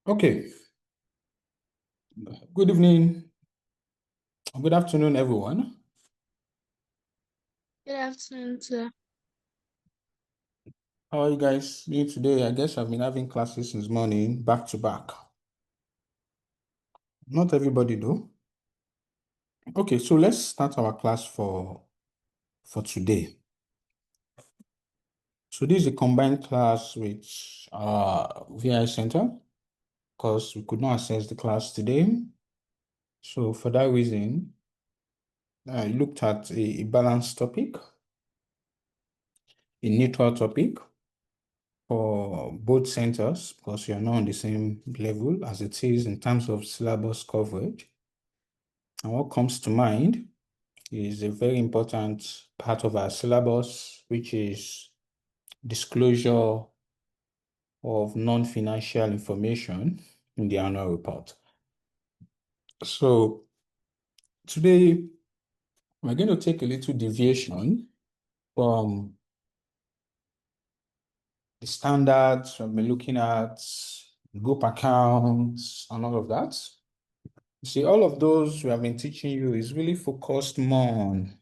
Okay. Good evening. Good afternoon, everyone. Good afternoon, sir. How are you guys doing today? I guess I've been having classes since morning, back to back. Not everybody do. Okay, so let's start our class for today. So this is a combined class with VI Center because we could not access the class today. So for that reason, I looked at a balanced topic, a neutral topic for both centers because you're not on the same level as it is in terms of syllabus coverage. And what comes to mind is a very important part of our syllabus, which is disclosure of non-financial information in the annual report. So today, we're going to take a little deviation from the standards we've been looking at, group accounts, and all of that. You see, all of those we have been teaching you is really focused more on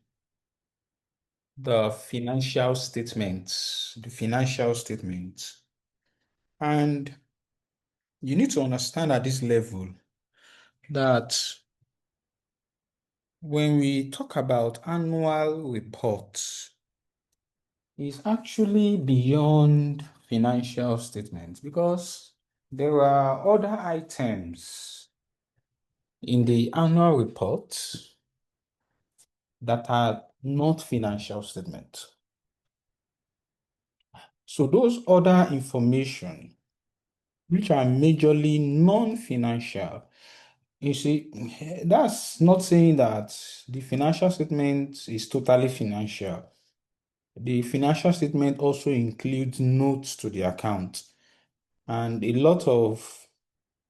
the financial statements, And you need to understand at this level that when we talk about annual reports, it's actually beyond financial statements because there are other items in the annual report that are not financial statements. So those other information, which are majorly non-financial, you see, that's not saying that the financial statement is totally financial. The financial statement also includes notes to the account. And a lot of,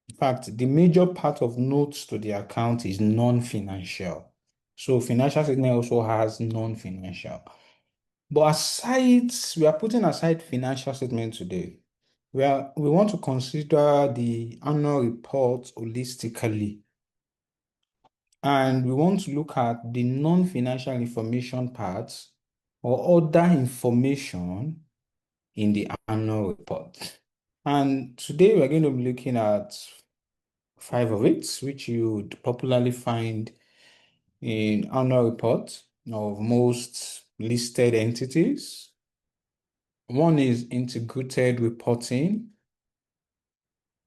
in fact, the major part of notes to the account is non-financial. So financial statement also has non-financial. But we are putting aside financial statement today. We want to consider the annual report holistically. And we want to look at the non-financial information parts or other information in the annual report. And today we're going to be looking at 5 of it, which you would popularly find in annual reports of most listed entities. One is integrated reporting.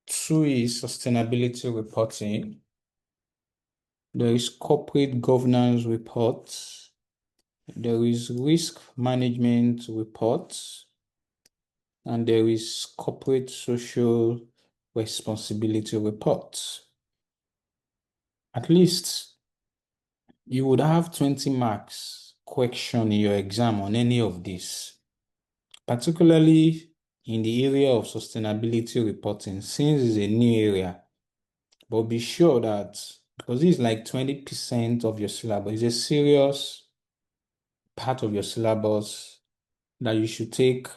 2 is sustainability reporting. There is corporate governance reports. There is risk management reports. And there is corporate social responsibility reports. At least you would have 20 marks question in your exam on any of these, particularly in the area of sustainability reporting, since it's a new area. But be sure that, because this is like 20% of your syllabus, it's a serious part of your syllabus that you should take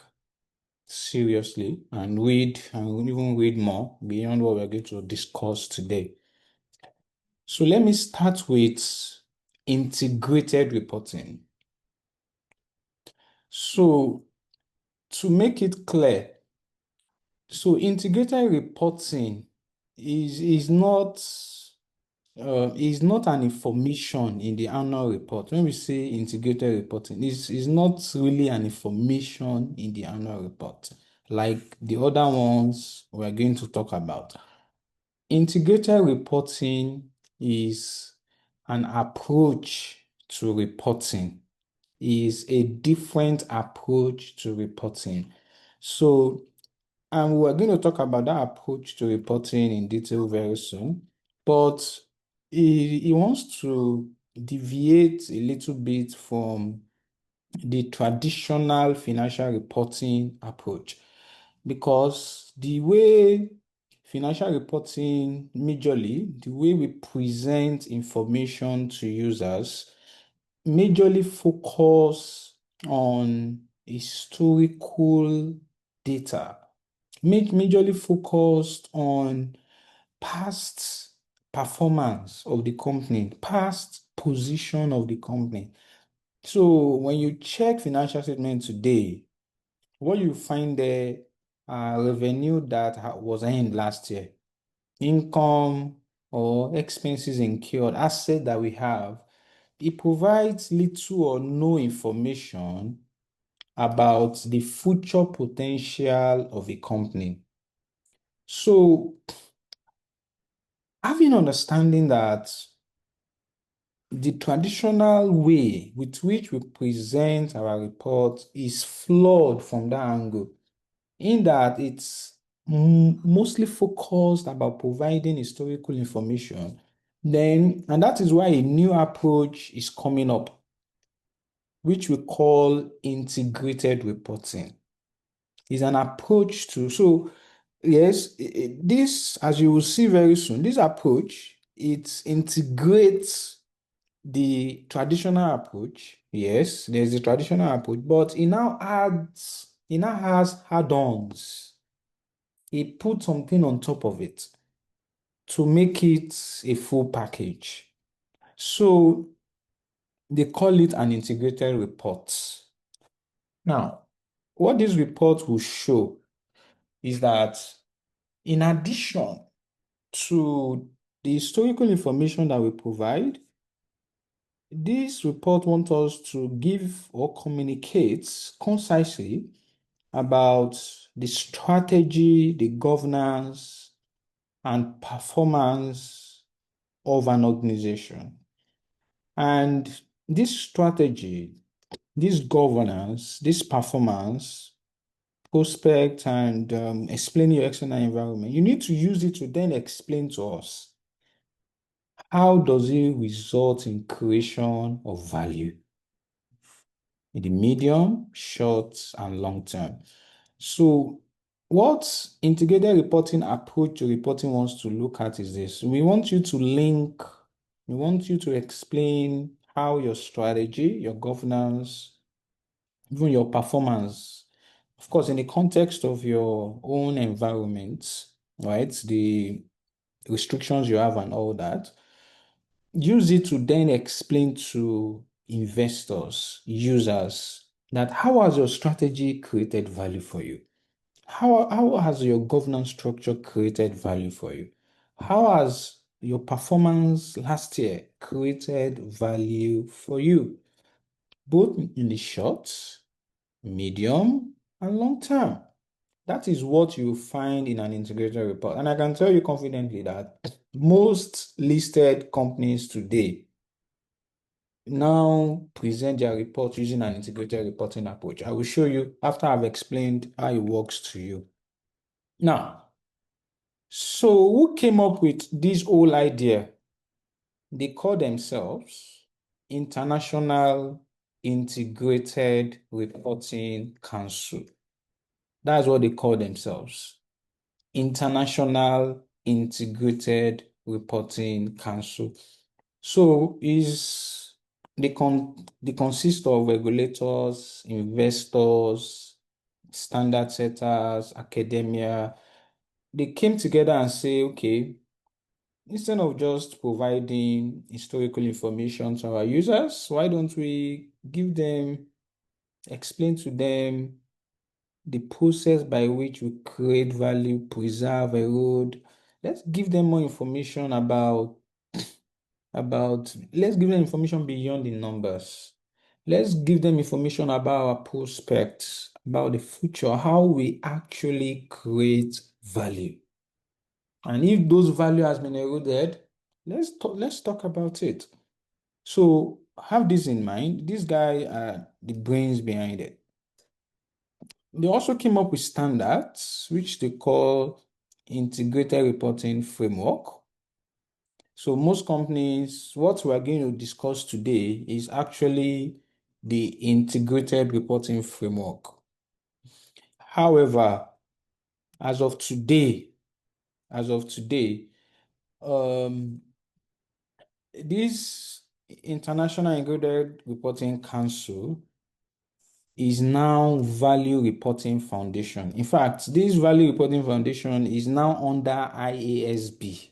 seriously and read and even read more beyond what we're going to discuss today. So let me start with integrated reporting. So to make it clear, so integrated reporting is not an information in the annual report. When we say integrated reporting, is not really an information in the annual report like the other ones we're going to talk about. Integrated reporting is an approach to reporting, is a different approach to reporting. So, and we're going to talk about that approach to reporting in detail very soon, but he wants to deviate a little bit from the traditional financial reporting approach because the way financial reporting, majorly, the way we present information to users, majorly focus on historical data, majorly focused on past performance of the company, past position of the company. So when you check financial statement today, what you find there are revenue that was earned last year, income or expenses incurred, asset that we have. It provides little or no information about the future potential of a company. So having understanding that the traditional way with which we present our report is flawed from that angle, in that it's mostly focused about providing historical information, and that is why a new approach is coming up, which we call integrated reporting. Is an approach to, so yes, this, as you will see very soon, this approach, it integrates the traditional approach. Yes, there's the traditional approach, but it now has add-ons. It put something on top of it to make it a full package. So they call it an integrated report. Now, what this report will show is that in addition to the historical information that we provide, this report wants us to give or communicate concisely about the strategy, the governance, and performance of an organization. And this strategy, this governance, this performance, prospect, and explain your external environment, you need to use it to then explain to us how does it result in creation of value in the medium, short, and long term. So what integrated reporting approach to reporting wants to look at is this. We want you to explain how your strategy, your governance, even your performance, of course, in the context of your own environment, right? The restrictions you have and all that. Use it to then explain to investors, users, that how has your strategy created value for you? How has your governance structure created value for you? How has your performance last year created value for you, both in the short, medium, and long term? That is what you find in an integrated report. And I can tell you confidently that most listed companies today now present their report using an integrated reporting approach. I will show you after I've explained how it works to you. Now, so who came up with this whole idea? They call themselves International Integrated Reporting Council. That's what they call themselves. International Integrated Reporting Council. So they consist of regulators, investors, standard setters, academia. They came together and say, okay, instead of just providing historical information to our users, why don't we explain to them the process by which we create value, preserve, erode. Let's give them more information let's give them information beyond the numbers. Let's give them information about our prospects, about the future, how we actually create value. And if those value has been eroded, let's talk about it. So have this in mind. This guy are the brains behind it. They also came up with standards, which they call integrated reporting framework. So most companies, what we are going to discuss today is actually the integrated reporting framework. However, as of today, um, this International Integrated Reporting Council is now Value Reporting Foundation. In fact, this Value Reporting Foundation is now under IASB.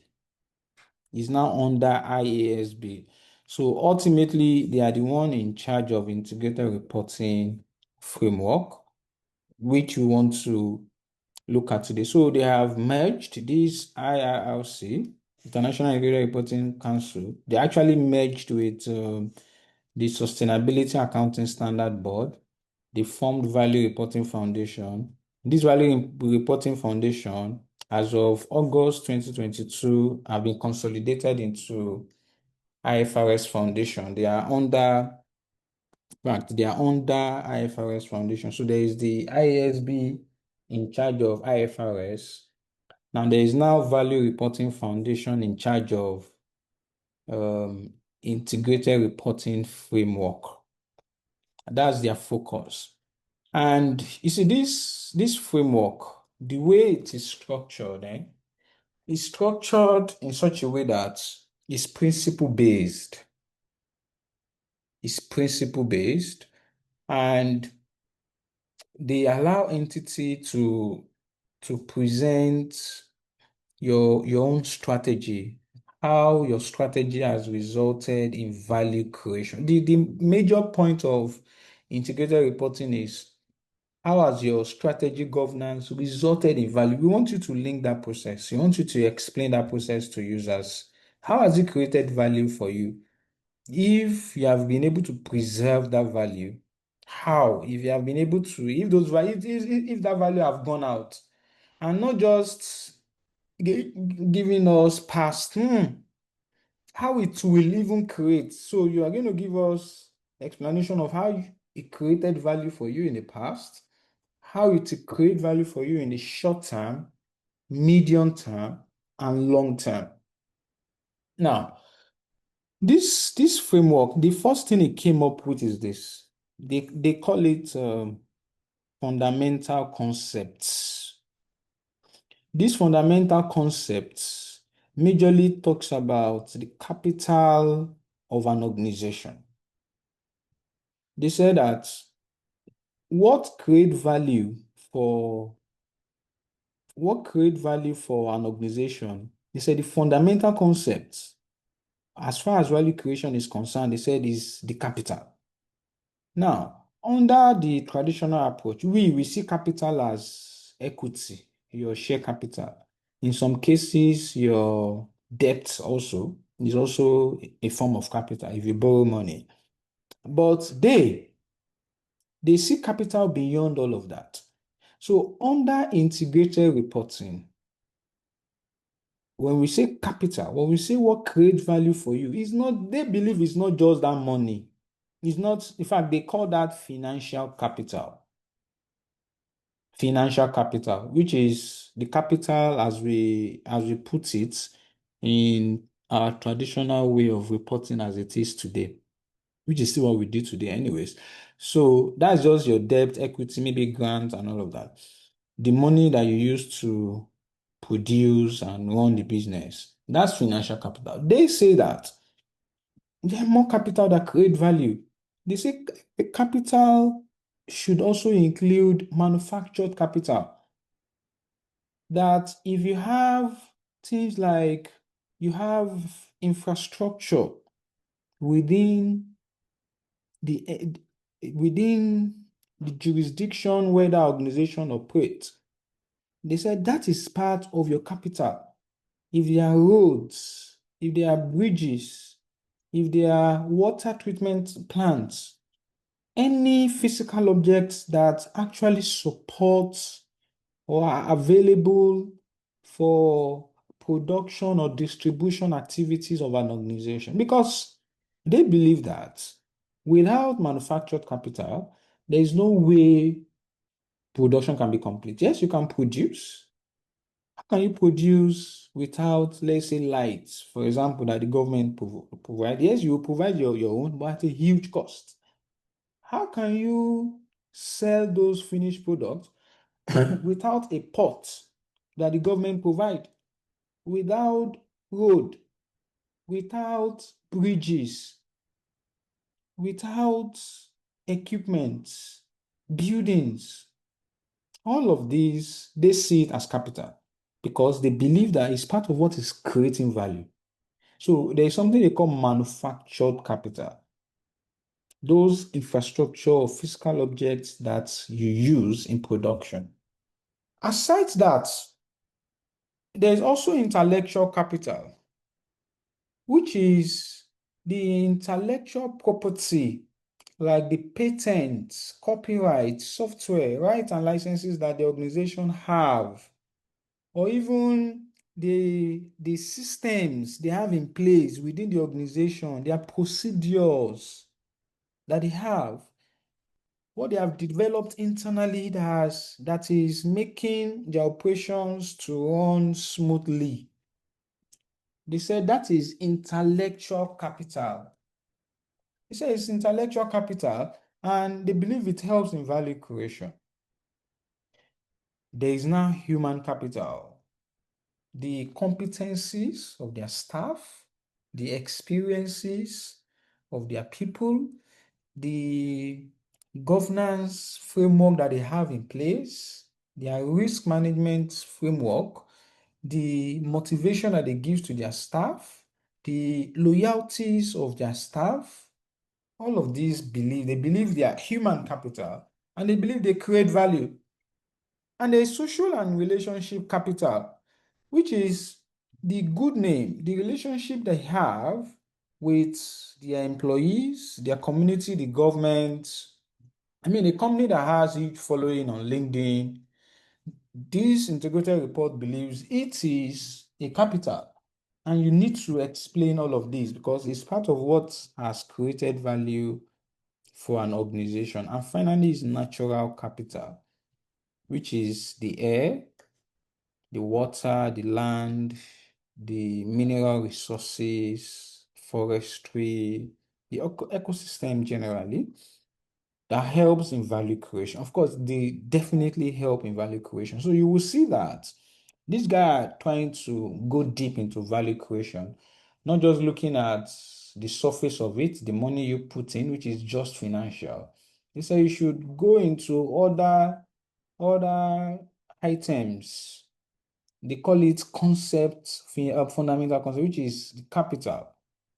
is now under IASB. So ultimately, they are the one in charge of integrated reporting framework, which we want to look at today. So they have merged this IRRC, International Integrated Reporting Council. They actually merged with the Sustainability Accounting Standard Board. They formed Value Reporting Foundation. This Value Reporting Foundation, as of August 2022, have been consolidated into IFRS Foundation. They are under IFRS Foundation. So there is the IASB in charge of IFRS. Now there is now Value Reporting Foundation in charge of integrated reporting framework. That's their focus. And you see, this framework, the way it is structured, is structured in such a way that it's principle based. It's principle based, and they allow entity to present your own strategy, how your strategy has resulted in value creation. The major point of integrated reporting is how has your strategy governance resulted in value? We want you to link that process. We want you to explain that process to users. How has it created value for you? If you have been able to preserve that value, how? If you have been able to, if those value, if that value have gone out, and not just giving us past, how it will even create. So you are going to give us explanation of how it created value for you in the past, how it will create value for you in the short term, medium term, and long term. Now, this framework, the first thing it came up with is this. They call it fundamental concepts. These fundamental concepts majorly talks about the capital of an organization. They said that what create value for an organization, they said the fundamental concepts, as far as value creation is concerned, they said is the capital. Now, under the traditional approach, we see capital as equity, your share capital. In some cases, your debt also is also a form of capital if you borrow money. But they see capital beyond all of that. So under integrated reporting, when we say capital, when we say what creates value for you, it's not, they believe it's not just that money. It's not, in fact, they call that financial capital. Financial capital, which is the capital as we put it in our traditional way of reporting as it is today, which is still what we do today anyways. So that's just your debt, equity, maybe grant and all of that. The money that you use to produce and run the business, that's financial capital. They say that there are more capital that create value. They say capital should also include manufactured capital. That if you have things like you have infrastructure within the within the jurisdiction where that organization operates, they said that is part of your capital. If there are roads, if there are bridges, if there are water treatment plants, any physical objects that actually support or are available for production or distribution activities of an organization, because they believe that without manufactured capital, there is no way production can be complete. Yes, you can produce. How can you produce without, let's say, lights, for example, that the government provide? Yes, you will provide your own, but at a huge cost. How can you sell those finished products without a port that the government provide, without road, without bridges, without equipment, buildings? All of these, they see it as capital because they believe that it's part of what is creating value. So there's something they call manufactured capital. Those infrastructure or physical objects that you use in production. Aside that, there's also intellectual capital, which is the intellectual property, like the patents, copyright, software, rights and licenses that the organization have, or even the systems they have in place within the organization, their procedures that they have, what they have developed internally that is making their operations to run smoothly. They said that is intellectual capital. They say it's intellectual capital, and they believe it helps in value creation. There is now human capital, the competencies of their staff, the experiences of their people, the governance framework that they have in place, their risk management framework, the motivation that they give to their staff, the loyalties of their staff. All of these they believe they are human capital, and they believe they create value. And there is social and relationship capital, which is the good name, the relationship they have with their employees, their community, the government. I mean, a company that has huge following on LinkedIn, this integrated report believes it is a capital. And you need to explain all of this because it's part of what has created value for an organization. And finally, is natural capital, which is the air, the water, the land, the mineral resources, forestry, the ecosystem generally, that helps in value creation. Of course, they definitely help in value creation. So you will see that this guy are trying to go deep into value creation, not just looking at the surface of it, the money you put in, which is just financial. They say you should go into other items. They call it fundamental concept, which is the capital,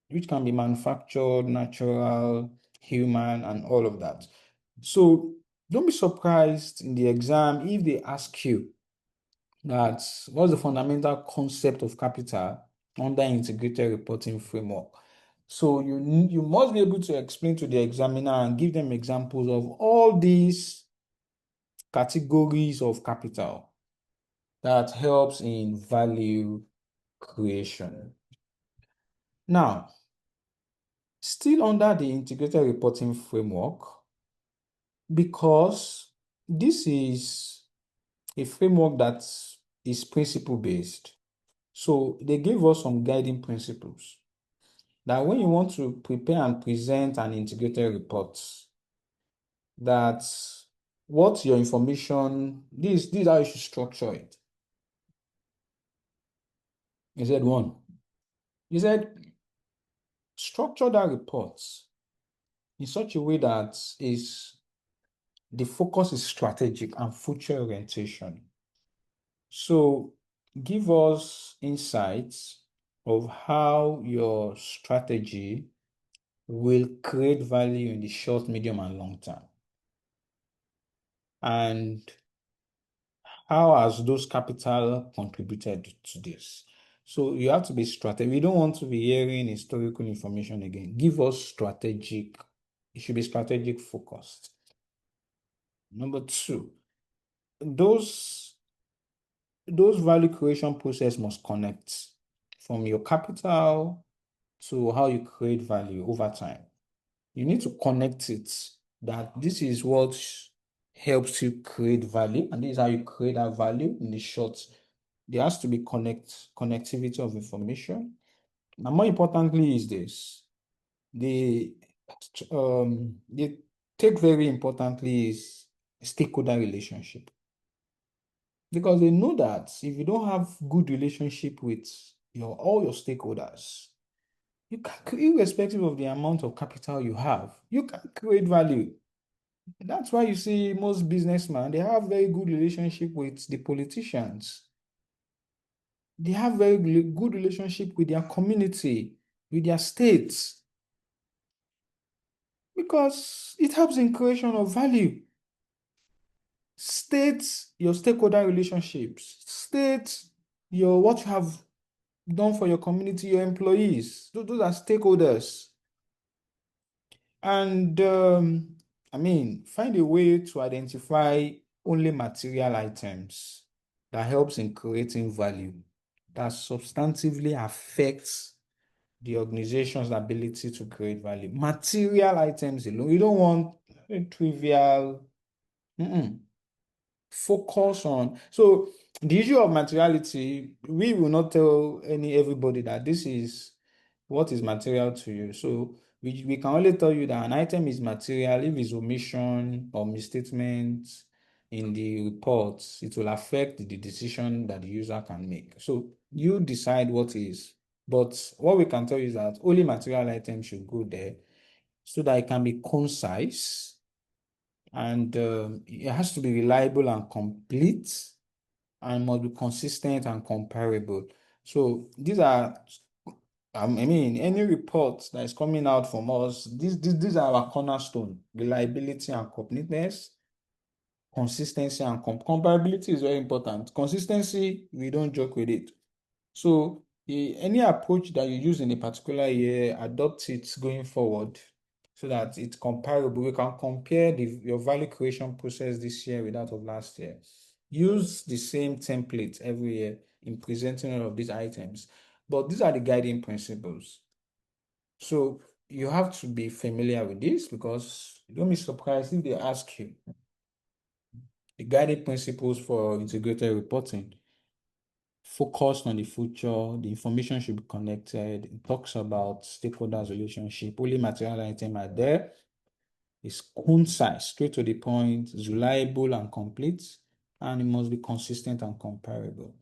which can be manufactured, natural, human, and all of that. So don't be surprised in the exam if they ask you that what's the fundamental concept of capital under integrated reporting framework. So you must be able to explain to the examiner and give them examples of all these categories of capital that helps in value creation. Now, still under the integrated reporting framework, because this is a framework that is principle based. So they gave us some guiding principles that when you want to prepare and present an integrated report, that what's your information, this is how you should structure it. He said one. He said structure that report in such a way that is the focus is strategic and future orientation. So give us insights of how your strategy will create value in the short, medium, and long term. And how has those capital contributed to this? So you have to be strategic. We don't want to be hearing historical information again. Give us strategic. It should be strategic focused. Number two, those value creation process must connect from your capital to how you create value over time. You need to connect it that this is what helps you create value, and this is how you create that value in the short. There has to be connectivity of information. And more importantly is this. The take very importantly is stakeholder relationship. Because they know that if you don't have good relationship with all your stakeholders, you can, irrespective of the amount of capital you have, you can create value. That's why you see most businessmen, they have very good relationship with the politicians. They have very good relationship with their community. with their states because it helps in creation of value. State your stakeholder relationships. State your what you have done for your community, your employees. Those are stakeholders. And find a way to identify only material items that helps in creating value that substantively affects the organization's ability to create value. Material items alone. You don't want trivial. Mm-mm. Focus on. So the issue of materiality, we will not tell everybody that this is what is material to you. So we can only tell you that an item is material if it's omission or misstatement in the reports, it will affect the decision that the user can make. So you decide what is. But what we can tell you is that only material items should go there so that it can be concise and it has to be reliable and complete and must be consistent and comparable. So these are, any report that is coming out from us, these are our cornerstone: reliability and completeness, consistency and comparability is very important. Consistency, we don't joke with it. So any approach that you use in a particular year, adopt it going forward so that it's comparable. We can compare your value creation process this year with that of last year. Use the same template every year in presenting all of these items. But these are the guiding principles. So you have to be familiar with this because don't be surprised if they ask you the guiding principles for integrated reporting. Focused on the future, the information should be connected. It talks about stakeholders relationship. Only material items are there. It's concise, straight to the point, it's reliable and complete, and it must be consistent and comparable.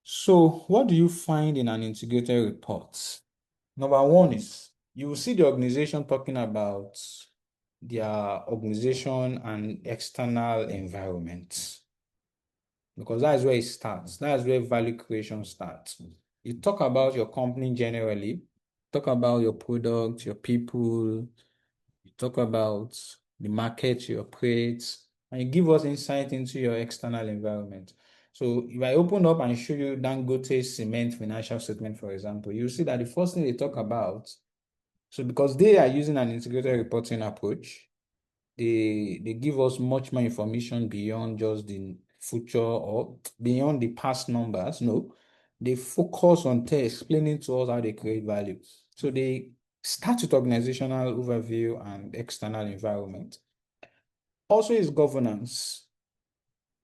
So what do you find in an integrated report? Number one is you will see the organization talking about their organization and external environment, because that's where it starts. That's where value creation starts. You talk about your company generally, talk about your product, your people, you talk about the market you operate, and you give us insight into your external environment. So if I open up and show you Dangote Cement financial statement, for example, you'll see that the first thing they talk about, so because they are using an integrated reporting approach, they give us much more information beyond just the future or beyond the past numbers. No, they focus on explaining to us how they create value. So they start with organizational overview and external environment. Also is governance.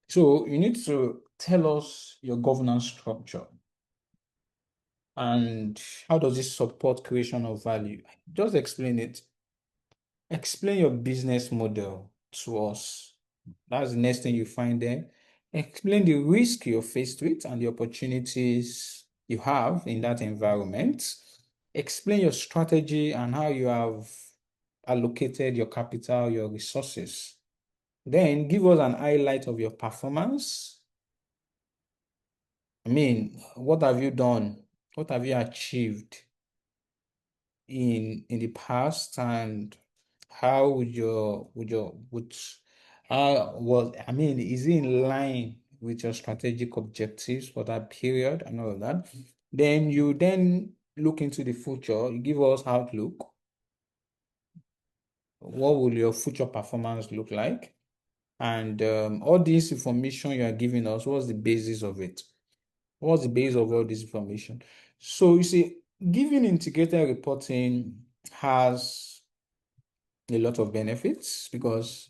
So you need to tell us your governance structure and how does this support creation of value. Just explain it. Explain your business model to us. That's the next thing you find there. Explain the risk you're faced with and the opportunities you have in that environment. Explain your strategy and how you have allocated your capital, your resources. Then give us an highlight of your performance. What have you done? What have you achieved in the past, and how is it in line with your strategic objectives for that period and all of that? Then you look into the future, you give us outlook. What will your future performance look like? And all this information you are giving us, what's the basis of it? What's the base of all this information? So you see, giving integrated reporting has a lot of benefits because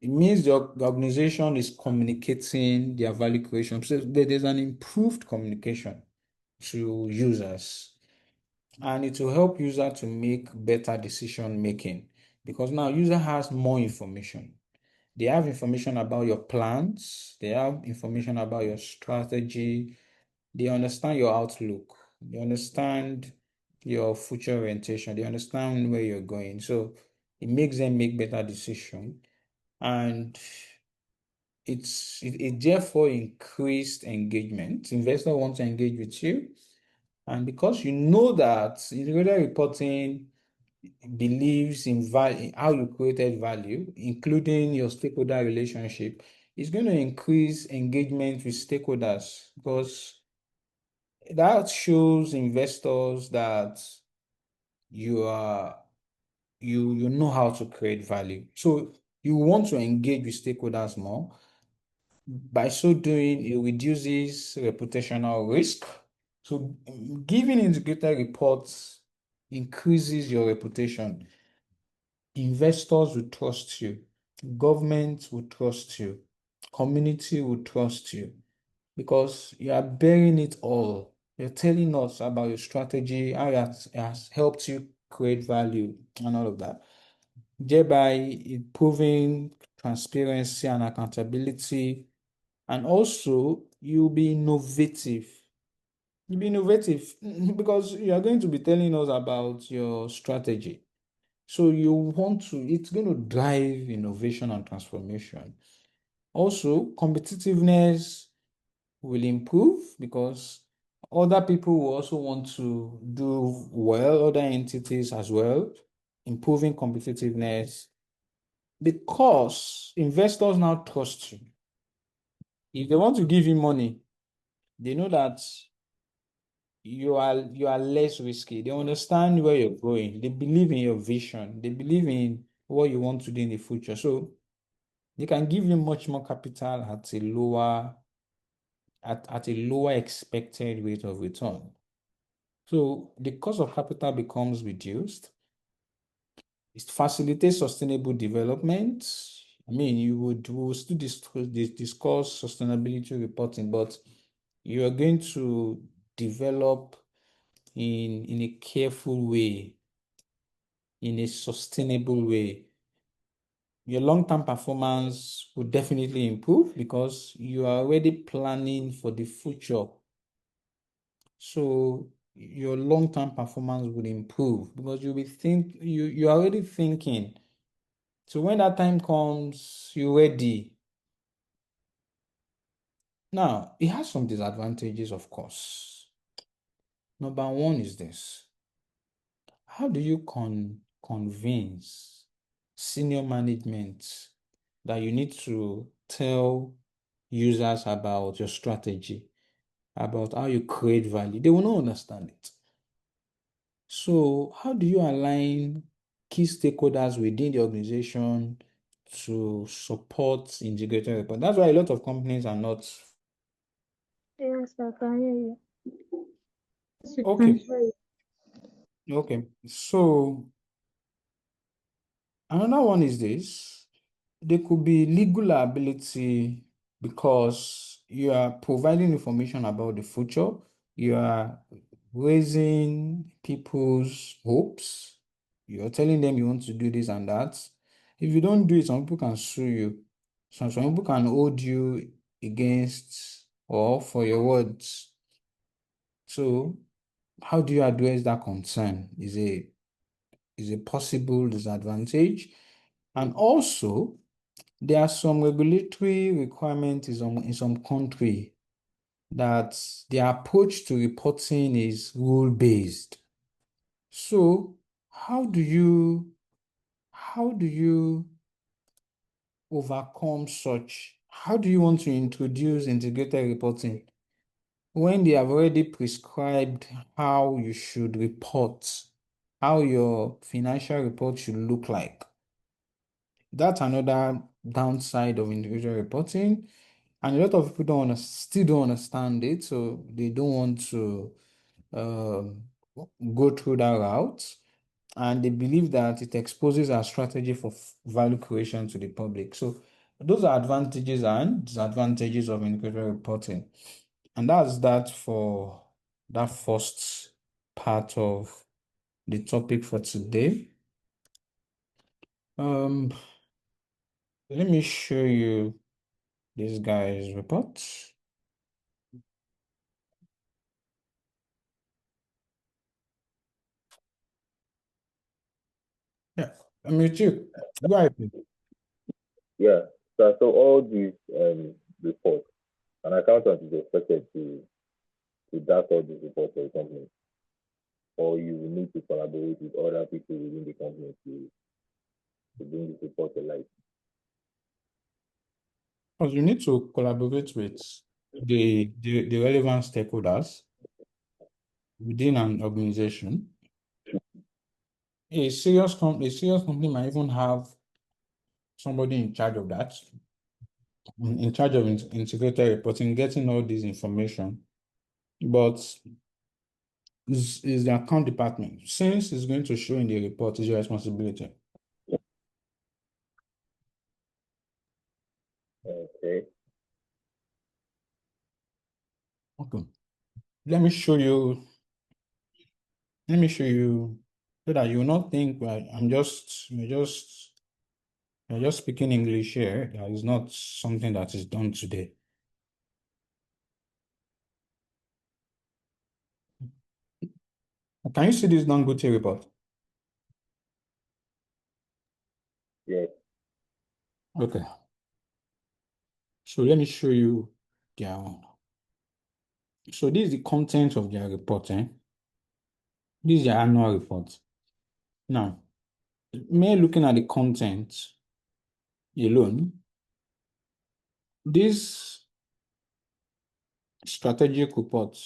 it means the organization is communicating their value creation. So there's an improved communication to users, and it will help user to make better decision making because now user has more information. They have information about your plans, they have information about your strategy, they understand your outlook, they understand your future orientation, they understand where you're going. So it makes them make better decision, and it therefore increased engagement. Investor want to engage with you, And because you know that integrated reporting believes in value, how you created value, including your stakeholder relationship, it's going to increase engagement with stakeholders because that shows investors that you are you know how to create value. So you want to engage with stakeholders more. By so doing, it reduces reputational risk. So giving integrated reports increases your reputation. Investors will trust you. Government will trust you. Community will trust you because you are bearing it all. You're telling us about your strategy, how it has helped you create value, and all of that, thereby improving transparency and accountability. And also, you'll be innovative. You'll be innovative because you are going to be telling us about your strategy. So you want to, it's going to drive innovation and transformation. Also, competitiveness will improve because other people will also want to do well, other entities as well, improving competitiveness because investors now trust you. If they want to give you money, they know that you are less risky. They understand where you're going. They believe in your vision. They believe in what you want to do in the future. So they can give you much more capital at a lower expected rate of return. So the cost of capital becomes reduced. It facilitates sustainable development. I mean, we will still discuss sustainability reporting, but you are going to develop in a careful way, in a sustainable way. Your long-term performance will definitely improve because you are already planning for the future. So your long-term performance will improve because you're already thinking. So when that time comes, you're ready. Now, it has some disadvantages, of course. Number one is this. How do you convince senior management that you need to tell users about your strategy, about how you create value? They will not understand it. So, how do you align key stakeholders within the organization to support integrated report? That's why a lot of companies are not. Yes, I can hear you. Yes, we can Okay. hear you. Okay. So, another one is this. There could be legal liability because you are providing information about the future. You are raising people's hopes. You're telling them you want to do this and that. If you don't do it, some people can sue you. Some people can hold you against or for your words. So, how do you address that concern? Is a possible disadvantage. And also, there are some regulatory requirements in some country that their approach to reporting is rule-based. So, how do you overcome such? How do you want to introduce integrated reporting when they have already prescribed how you should report, how your financial report should look like? That's another downside of individual reporting. And a lot of people still don't understand it, so they don't want to um, go through that route. And they believe that it exposes our strategy for value creation to the public. So those are advantages and disadvantages of individual reporting. And that's that for that first part of the topic for today. Um, Let me show you this guy's report. Yeah, I'm with you. Go ahead, please. Yeah. So all these reports, an accountant is expected to draft all these reports. report for a company, or you need to collaborate with other people within the company to bring this report to life? Because you need to collaborate with the relevant stakeholders within an organization. A serious company might even have somebody in charge of that, in charge of integrated reporting, getting all this information. But is the account department. Since it's going to show in the report, is your responsibility. Okay. Okay. Let me show you so that you will not think like you're just speaking English here. That is not something that is done today. Can you see this Dangote report? Yes. Okay. So let me show you their own. So this is the content of their report. This is their annual report. Now, me looking at the content alone, this strategic report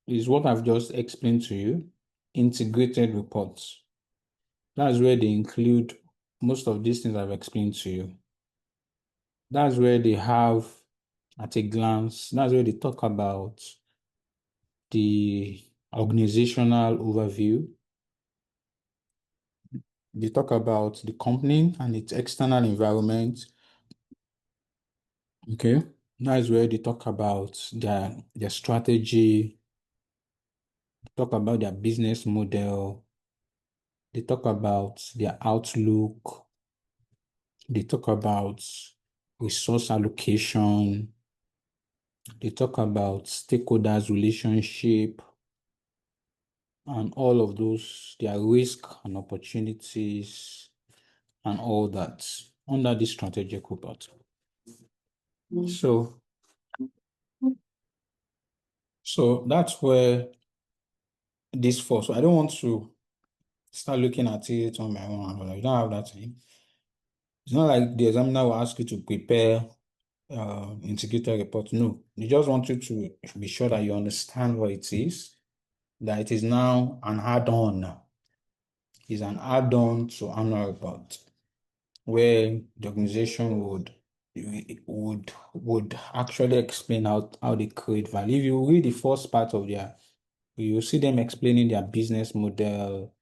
is what I've just explained to you, integrated reports. That's where they include most of these things I've explained to you. That's where they have, at a glance, that's where they talk about the organizational overview. They talk about the company and its external environment. Okay, that's where they talk about their strategy, talk about their business model, they talk about their outlook, they talk about resource allocation, they talk about stakeholders relationship, and all of those, their risk and opportunities, and all that under this strategic report. So that's where this falls. So I don't want to start looking at it on my own. But I don't have that thing. It's not like the examiner will ask you to prepare integrated report. No, they just want you to be sure that you understand what it is, that it is now an add-on. It's an add-on to annual report where the organization would actually explain how they create value. If you read the first part of you see them explaining their business model.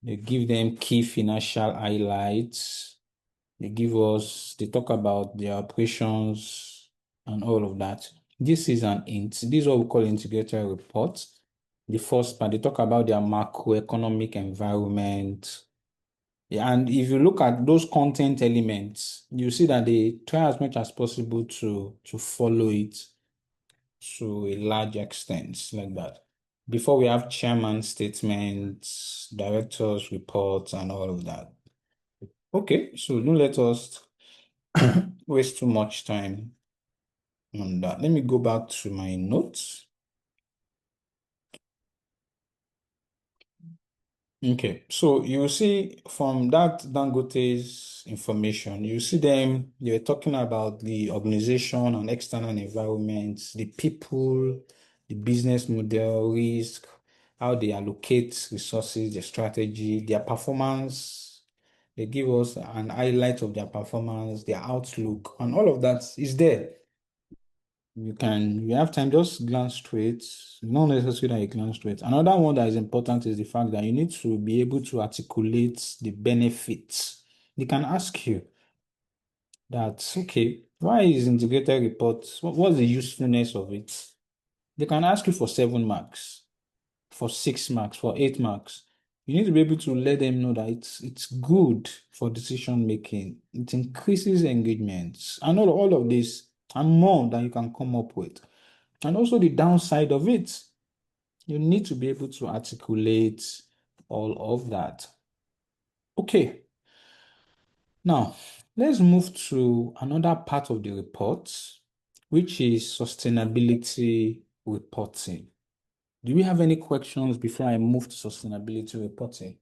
They give them key financial highlights. They talk about their operations and all of that. This is this is what we call integrated report. The first part, they talk about their macroeconomic environment. Yeah, and if you look at those content elements, you see that they try as much as possible to follow it to a large extent like that. Before we have chairman statements, directors reports, and all of that. Okay, so don't let us waste too much time on that. Let me go back to my notes. Okay, so you see from that Dangote's information, you see they're talking about the organization and external environments, the people, the business model, risk, how they allocate resources, their strategy, their performance. They give us an highlight of their performance, their outlook, and all of that is there. You have time, just glance through it. It's not necessary that you glance through it. Another one that is important is the fact that you need to be able to articulate the benefits. They can ask you that, okay, why is integrated reports, what's the usefulness of it? They can ask you for 7 marks, for 6 marks, for 8 marks. You need to be able to let them know that it's good for decision making. It increases engagements and all of this and more that you can come up with. And also the downside of it, you need to be able to articulate all of that. Okay, now let's move to another part of the report, which is sustainability reporting. Do we have any questions before I move to sustainability reporting?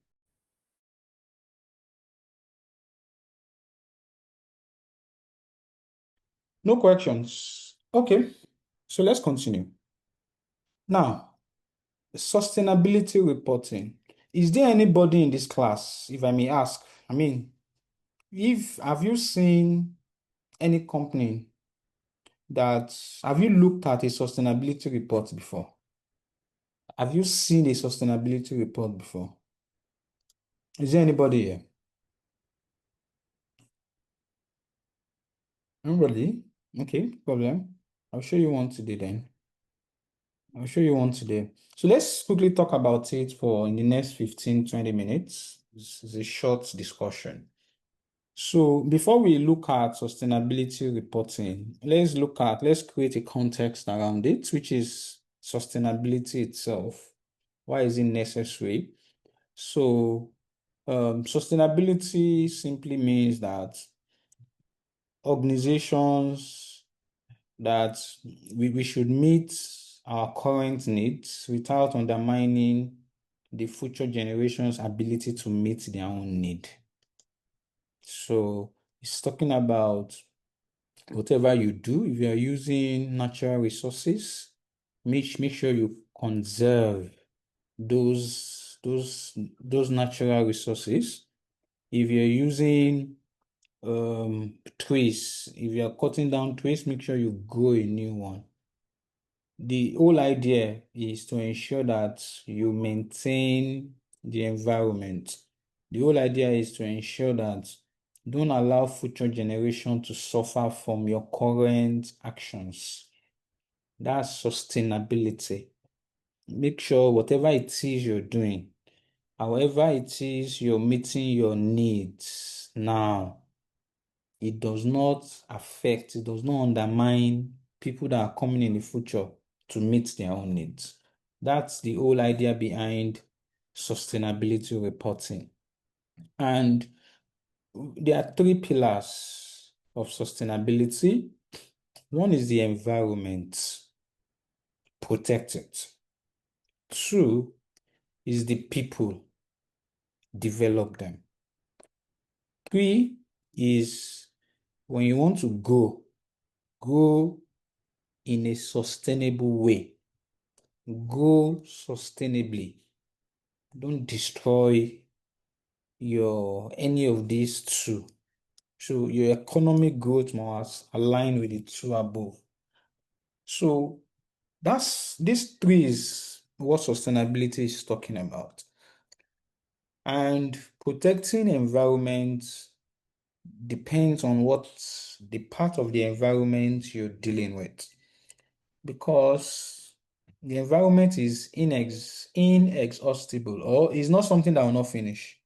No questions. Okay, so let's continue. Now, sustainability reporting. Is there anybody in this class, if I may ask? I mean, have you seen any company have you looked at a sustainability report before? Have you seen a sustainability report before? Is there anybody here? Nobody? Okay, problem. I'll show you one today then. I'll show you one today. So let's quickly talk about it for in the next 15, 20 minutes. This is a short discussion. So before we look at sustainability reporting, let's create a context around it, which is sustainability itself. Why is it necessary? So sustainability simply means that organizations that we should meet our current needs without undermining the future generations' ability to meet their own need. So it's talking about whatever you do, if you're using natural resources, make sure you conserve those natural resources. If you're using trees, if you're cutting down trees, make sure you grow a new one. The whole idea is to ensure that you maintain the environment. The whole idea is to ensure that don't allow future generations to suffer from your current actions. That's sustainability. Make sure whatever it is you're doing, however it is you're meeting your needs now, it does not affect, it does not undermine people that are coming in the future to meet their own needs. That's the whole idea behind sustainability reporting. And there are three pillars of sustainability. One is the environment, protect it. Two is the people, develop them. Three is when you want to go in a sustainable way. Go sustainably. Don't destroy any of these two. So your economic growth must align with the two above. So these three is what sustainability is talking about. And protecting environment depends on what the part of the environment you're dealing with. Because the environment is inexhaustible, or is not something that will not finish.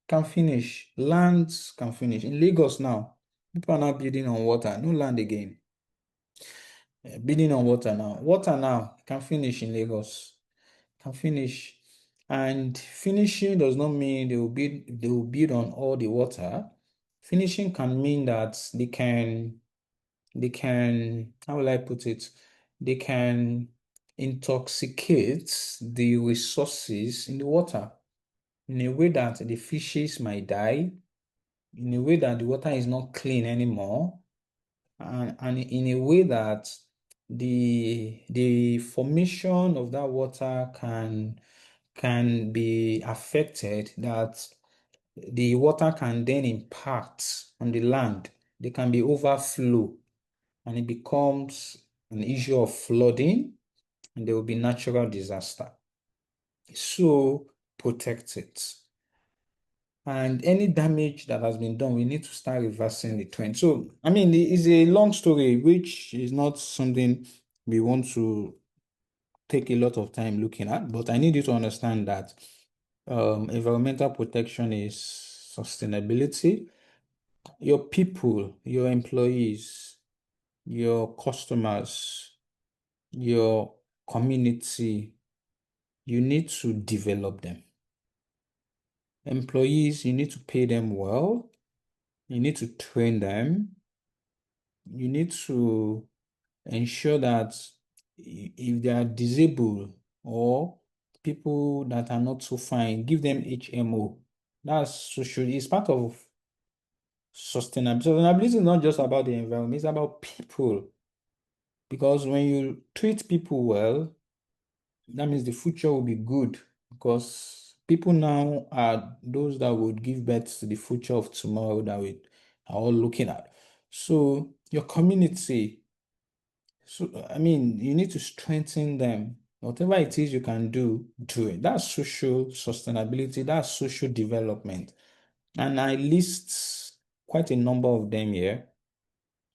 Can finish. Lands can finish. In Lagos now, people are now building on water. No land again. Building on water now. Water now can finish in Lagos. Can finish. And finishing does not mean they will build on all the water. Finishing can mean that how will I put it? They can intoxicate the resources in the water in a way that the fishes might die, in a way that the water is not clean anymore, and in a way that the formation of that water can be affected, that the water can then impact on the land. They can be overflow, and it becomes an issue of flooding, and there will be natural disaster. So protect it. And any damage that has been done, we need to start reversing the trend. So, I mean, it's a long story, which is not something we want to take a lot of time looking at, but I need you to understand that environmental protection is sustainability. Your people, your employees, your customers, your community, you need to develop them. Employees, you need to pay them well. You need to train them. You need to ensure that if they are disabled or people that are not so fine, give them HMO. That's social, it's part of sustainability. Sustainability is not just about the environment, it's about people. Because when you treat people well, that means the future will be good. Because people now are those that would give birth to the future of tomorrow that we are all looking at. So your community, so I mean, you need to strengthen them. Whatever it is you can do, do it. That's social sustainability, that's social development. And I list quite a number of them here.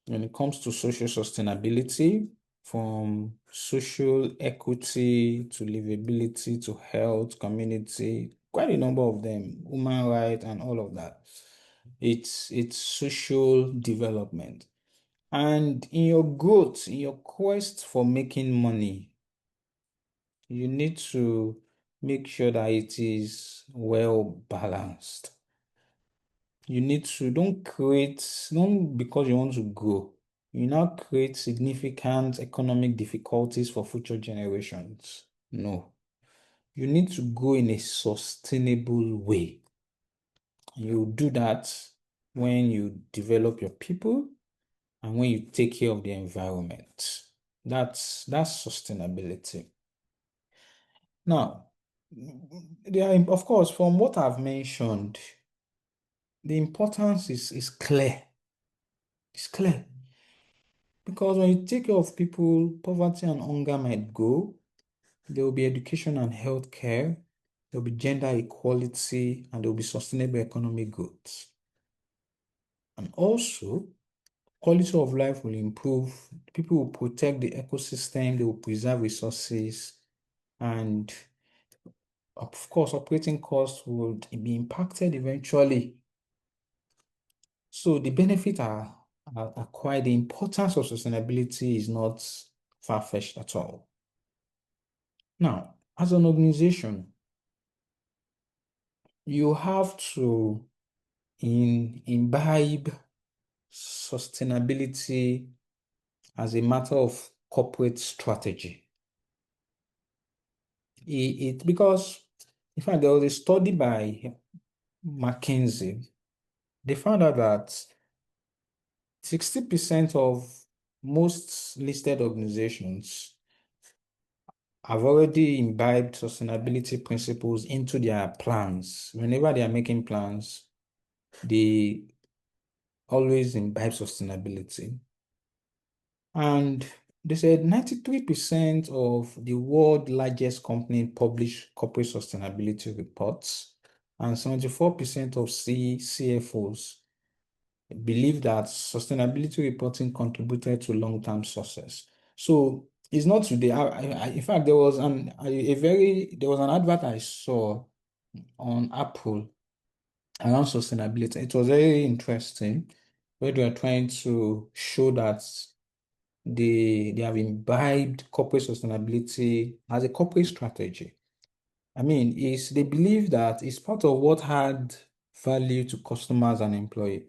When it comes to social sustainability, from social equity to livability to health, community, quite a number of them, human rights and all of that. It's social development. And in your growth, in your quest for making money, you need to make sure that it is well balanced. You need to don't because you want to grow. You now create significant economic difficulties for future generations. No. You need to go in a sustainable way. You do that when you develop your people and when you take care of the environment. That's sustainability. Now, of course, from what I've mentioned, the importance is clear. It's clear. Because when you take care of people, poverty and hunger might go. There will be education and health care. There will be gender equality, and there will be sustainable economic growth. And also, quality of life will improve. People will protect the ecosystem. They will preserve resources. And of course, operating costs would be impacted eventually. So the benefits are quite, the importance of sustainability is not far-fetched at all. Now, as an organization, you have to imbibe sustainability as a matter of corporate strategy. Because, in fact, there was a study by McKinsey. They found out that 60% of most listed organizations have already imbibed sustainability principles into their plans. Whenever they are making plans, they always imbibe sustainability. And they said 93% of the world's largest company publish corporate sustainability reports, and 74% of CFOs believe that sustainability reporting contributed to long-term success. So it's not today. In fact, there was an advert I saw on Apple around sustainability. It was very interesting, where they are trying to show that they have imbibed corporate sustainability as a corporate strategy. I mean, they believe that it's part of what had value to customers and employees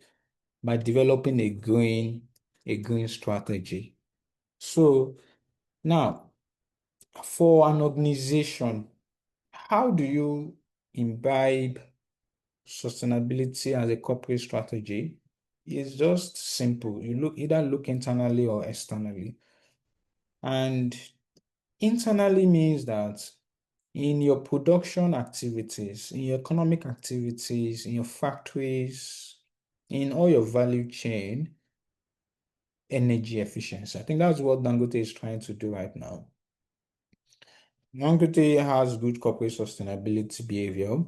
by developing a green strategy. So now, for an organization, how do you imbibe sustainability as a corporate strategy? It's just simple. You either look internally or externally. And internally means that in your production activities, in your economic activities, in your factories, in all your value chain, energy efficiency. I think that's what Dangote is trying to do right now. Dangote has good corporate sustainability behavior.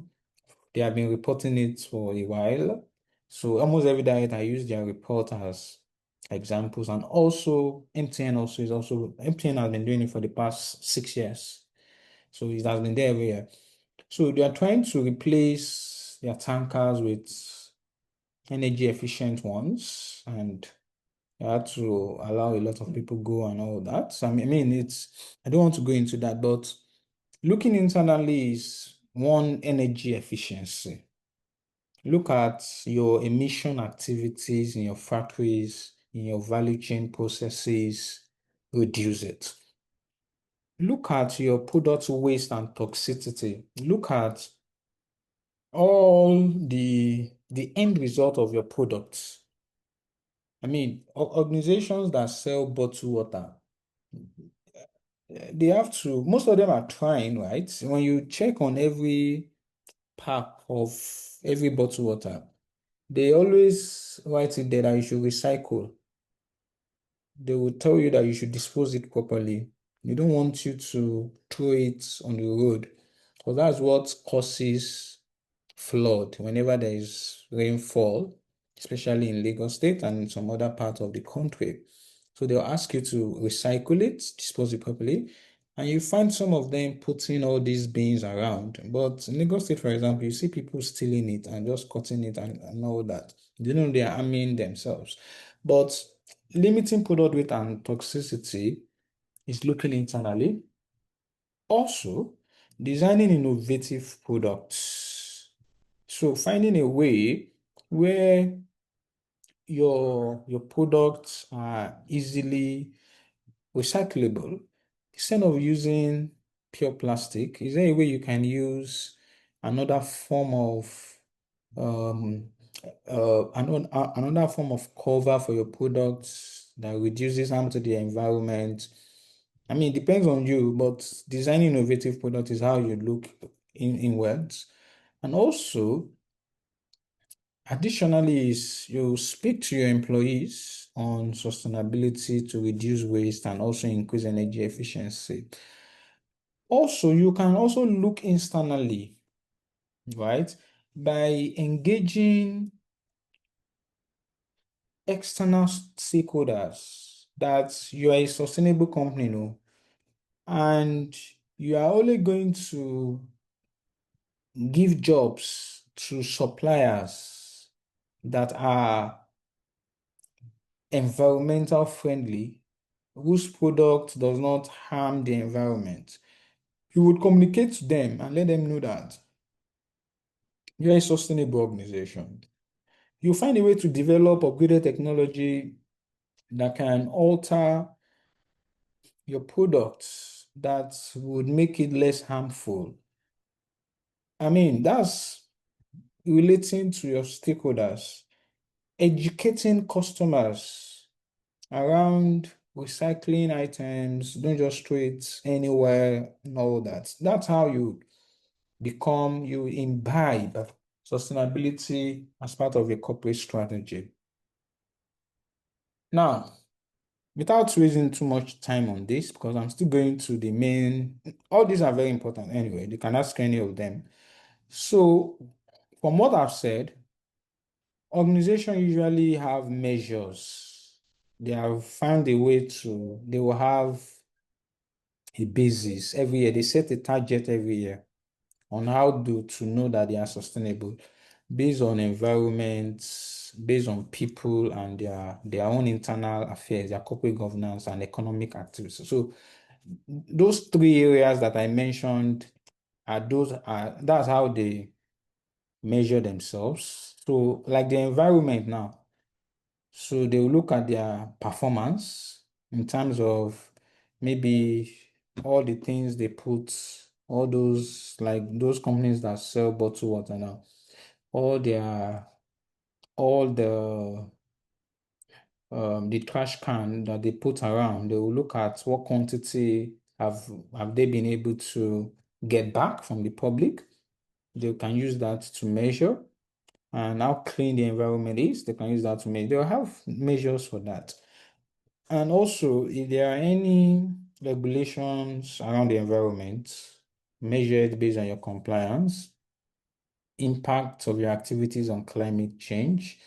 They have been reporting it for a while. So almost every day I use their report as examples. And also MTN has been doing it for the past 6 years. So it has been there every year. So they are trying to replace their tankers with energy efficient ones, and they had to allow a lot of people go and all that. So I mean, I don't want to go into that, but looking internally is one, energy efficiency. Look at your emission activities in your factories, in your value chain processes, reduce it. look at your product waste and toxicity. Look at all the end result of your products. I mean, organizations that sell bottled water, they have to, most of them are trying, right? When you check on every pack of every bottled water, they always write it there that you should recycle. They will tell you that you should dispose it properly. They don't want you to throw it on the road, because that's what causes flood whenever there is rainfall, especially in Lagos State and in some other parts of the country. So they'll ask you to recycle it, dispose it properly, and you find some of them putting all these bins around. But in Lagos State, for example, you see people stealing it and just cutting it and all that. They know they are harming themselves. But limiting product weight and toxicity is looking internally. Also, designing innovative products. So finding a way where your products are easily recyclable. Instead of using pure plastic, is there a way you can use another form of um another form of cover for your products that reduces harm to the environment? I mean, it depends on you, but designing innovative products is how you look inwards. And also, additionally, is you speak to your employees on sustainability to reduce waste and also increase energy efficiency. Also, you can also look externally, right? By engaging external stakeholders that you are a sustainable company, no, and you are only going to give jobs to suppliers that are environmental friendly, whose product does not harm the environment. You would communicate to them and let them know that you're a sustainable organization. You find a way to develop upgraded technology that can alter your products that would make it less harmful. I mean, that's relating to your stakeholders, educating customers around recycling items, don't just throw it anywhere and all that. That's how you imbibe sustainability as part of your corporate strategy. Now, without wasting too much time on this, because I'm still going to the main, all these are very important anyway. You can ask any of them. So, from what I've said, organizations usually have measures. They have found a way to, they will have a basis every year. They set a target every year on how to know that they are sustainable based on environments, based on people and their own internal affairs, their corporate governance and economic activities. So those three areas that I mentioned that's how they measure themselves. So like the environment now, so they will look at their performance in terms of maybe all the things they put, all those like those companies that sell bottled water now, all their all the trash can that they put around, they will look at what quantity have they been able to get back from the public. They can use that to measure and how clean the environment is. They can use that to measure. They'll have measures for that. And also, if there are any regulations around the environment measured based on your compliance, impact of your activities on climate change,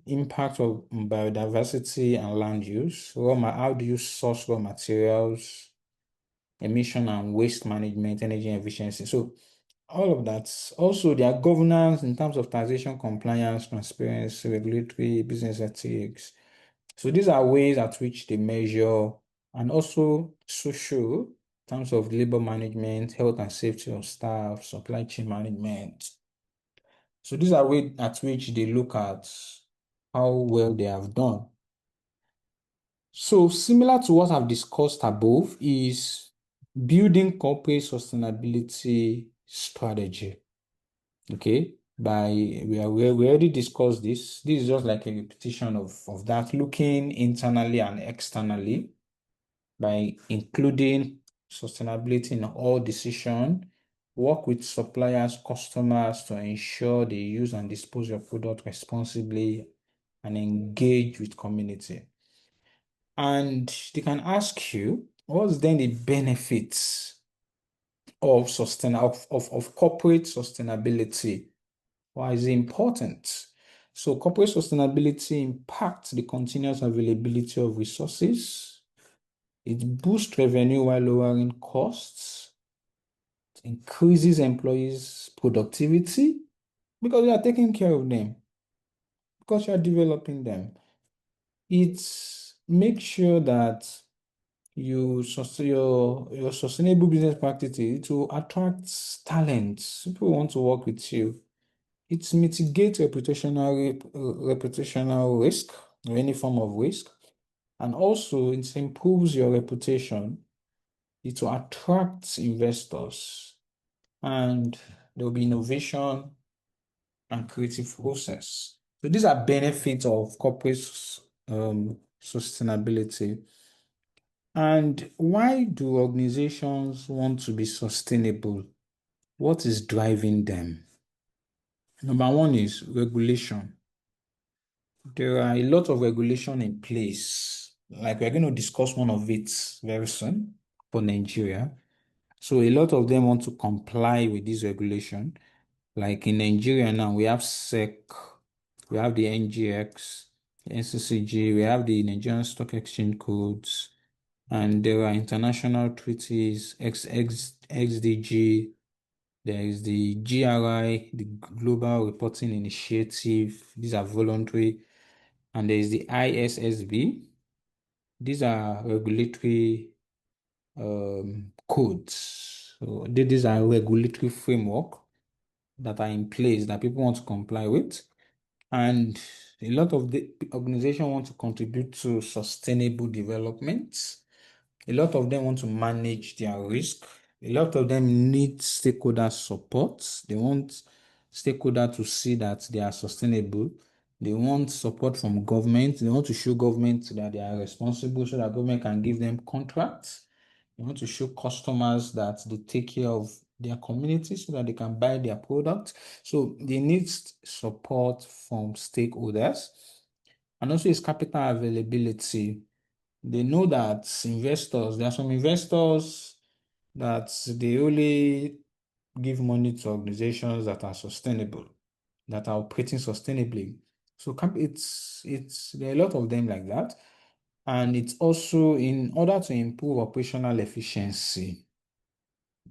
impact of biodiversity and land use, how do you source raw materials, emission and waste management, energy efficiency. So all of that. Also, their governance in terms of taxation, compliance, transparency, regulatory, business ethics. So these are ways at which they measure, and also social in terms of labor management, health and safety of staff, supply chain management. So these are ways at which they look at how well they have done. So similar to what I've discussed above is building corporate sustainability strategy. Okay, we already discussed this. This is just like a repetition of that, looking internally and externally by including sustainability in all decision, work with suppliers, customers to ensure they use and dispose of product responsibly, and engage with community. And they can ask you, what's then the benefits of corporate sustainability? Why is it important? So corporate sustainability impacts the continuous availability of resources. It boosts revenue while lowering costs. It increases employees' productivity because you are taking care of them, because you are developing them. It makes sure that your sustainable business practices to attract talent. People want to work with you. It mitigates reputational risk or any form of risk. And also it improves your reputation. It will attract investors, and there will be innovation and creative process. So these are benefits of corporate sustainability. And why do organizations want to be sustainable? What is driving them? Number one is regulation. There are a lot of regulation in place. Like we're going to discuss one of it very soon for Nigeria. So a lot of them want to comply with this regulation. Like in Nigeria now, we have SEC, we have the NGX, NCCG, we have the Nigerian Stock Exchange codes, and there are international treaties, XDG, there is the GRI, the Global Reporting Initiative. These are voluntary. And there is the ISSB. These are regulatory codes. So these are regulatory framework that are in place that people want to comply with. And a lot of the organizations want to contribute to sustainable development. A lot of them want to manage their risk. A lot of them need stakeholder support. They want stakeholder to see that they are sustainable. They want support from government. They want to show government that they are responsible so that government can give them contracts. They want to show customers that they take care of their community so that they can buy their product. So they need support from stakeholders. And also is capital availability. They know that there are some investors that they only give money to organizations that are sustainable, that are operating sustainably. So there are a lot of them like that. And it's also in order to improve operational efficiency.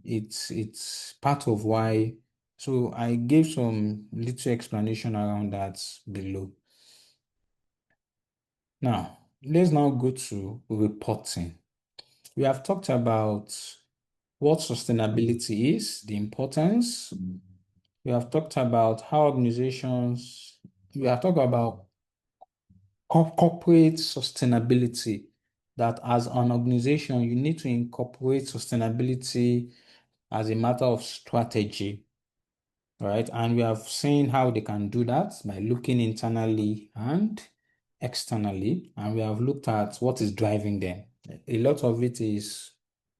It's part of why. So I gave some little explanation around that below. Now, let's now go to reporting. We have talked about what sustainability is, the importance. We have talked about we have talked about corporate sustainability, that as an organization, you need to incorporate sustainability as a matter of strategy, right? And we have seen how they can do that by looking internally and externally, and we have looked at what is driving them. A lot of it is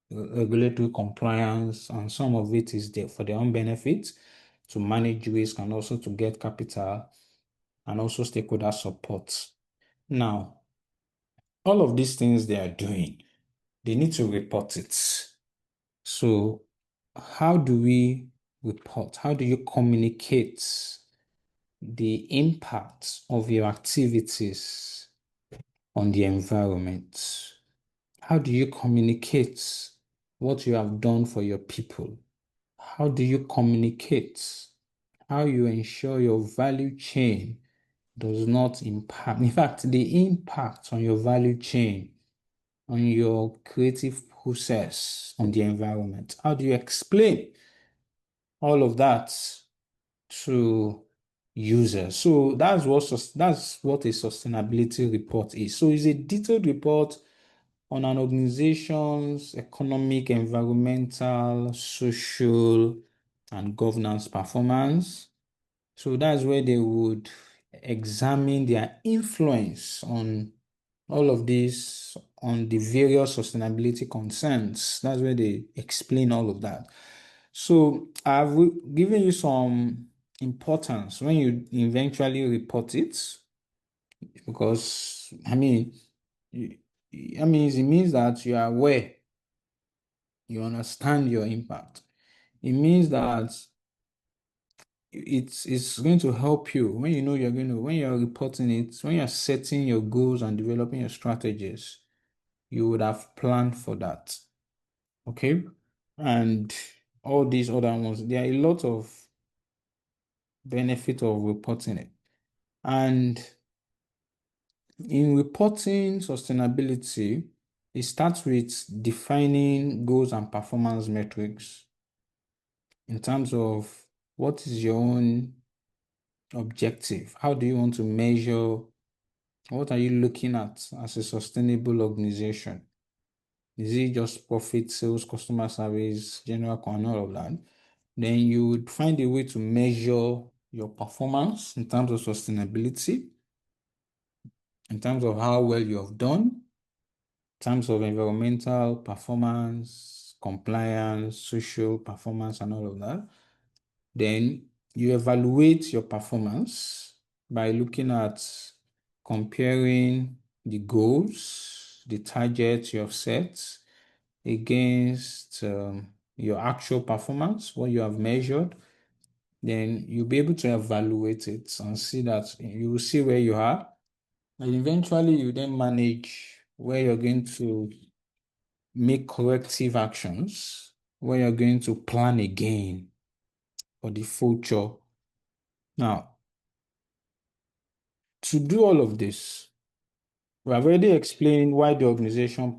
regulatory compliance, and some of it is there for their own benefit to manage risk and also to get capital and also stakeholder support. Now, all of these things they are doing, they need to report it. So, how do we report? How do you communicate the impact of your activities on the environment? How do you communicate what you have done for your people? How do you communicate how you ensure your value chain does not impact? In fact, the impact on your value chain, on your creative process, on the environment. How do you explain all of that to users? So that's what a sustainability report is. So it's a detailed report on an organization's economic, environmental, social, and governance performance. So that's where they would examine their influence on all of this, on the various sustainability concerns. That's where they explain all of that. So I've given you some importance when you eventually report it, because you- it means that you are aware, you understand your impact. It means that it's going to help you when you know when you're reporting it, when you're setting your goals and developing your strategies, you would have planned for that. Okay. And all these other ones, there are a lot of benefit of reporting it. And in reporting sustainability, it starts with defining goals and performance metrics in terms of what is your own objective? How do you want to measure? What are you looking at as a sustainable organization? Is it just profit, sales, customer service, general and all of that? Then you would find a way to measure your performance in terms of sustainability, in terms of how well you have done, in terms of environmental performance, compliance, social performance, and all of that. Then you evaluate your performance by looking at comparing the goals, the targets you have set against your actual performance, what you have measured. Then you'll be able to evaluate it and see that you will see where you are. And eventually you then manage where you're going to make corrective actions, where you're going to plan again for the future. Now, to do all of this, we have already explained why the organization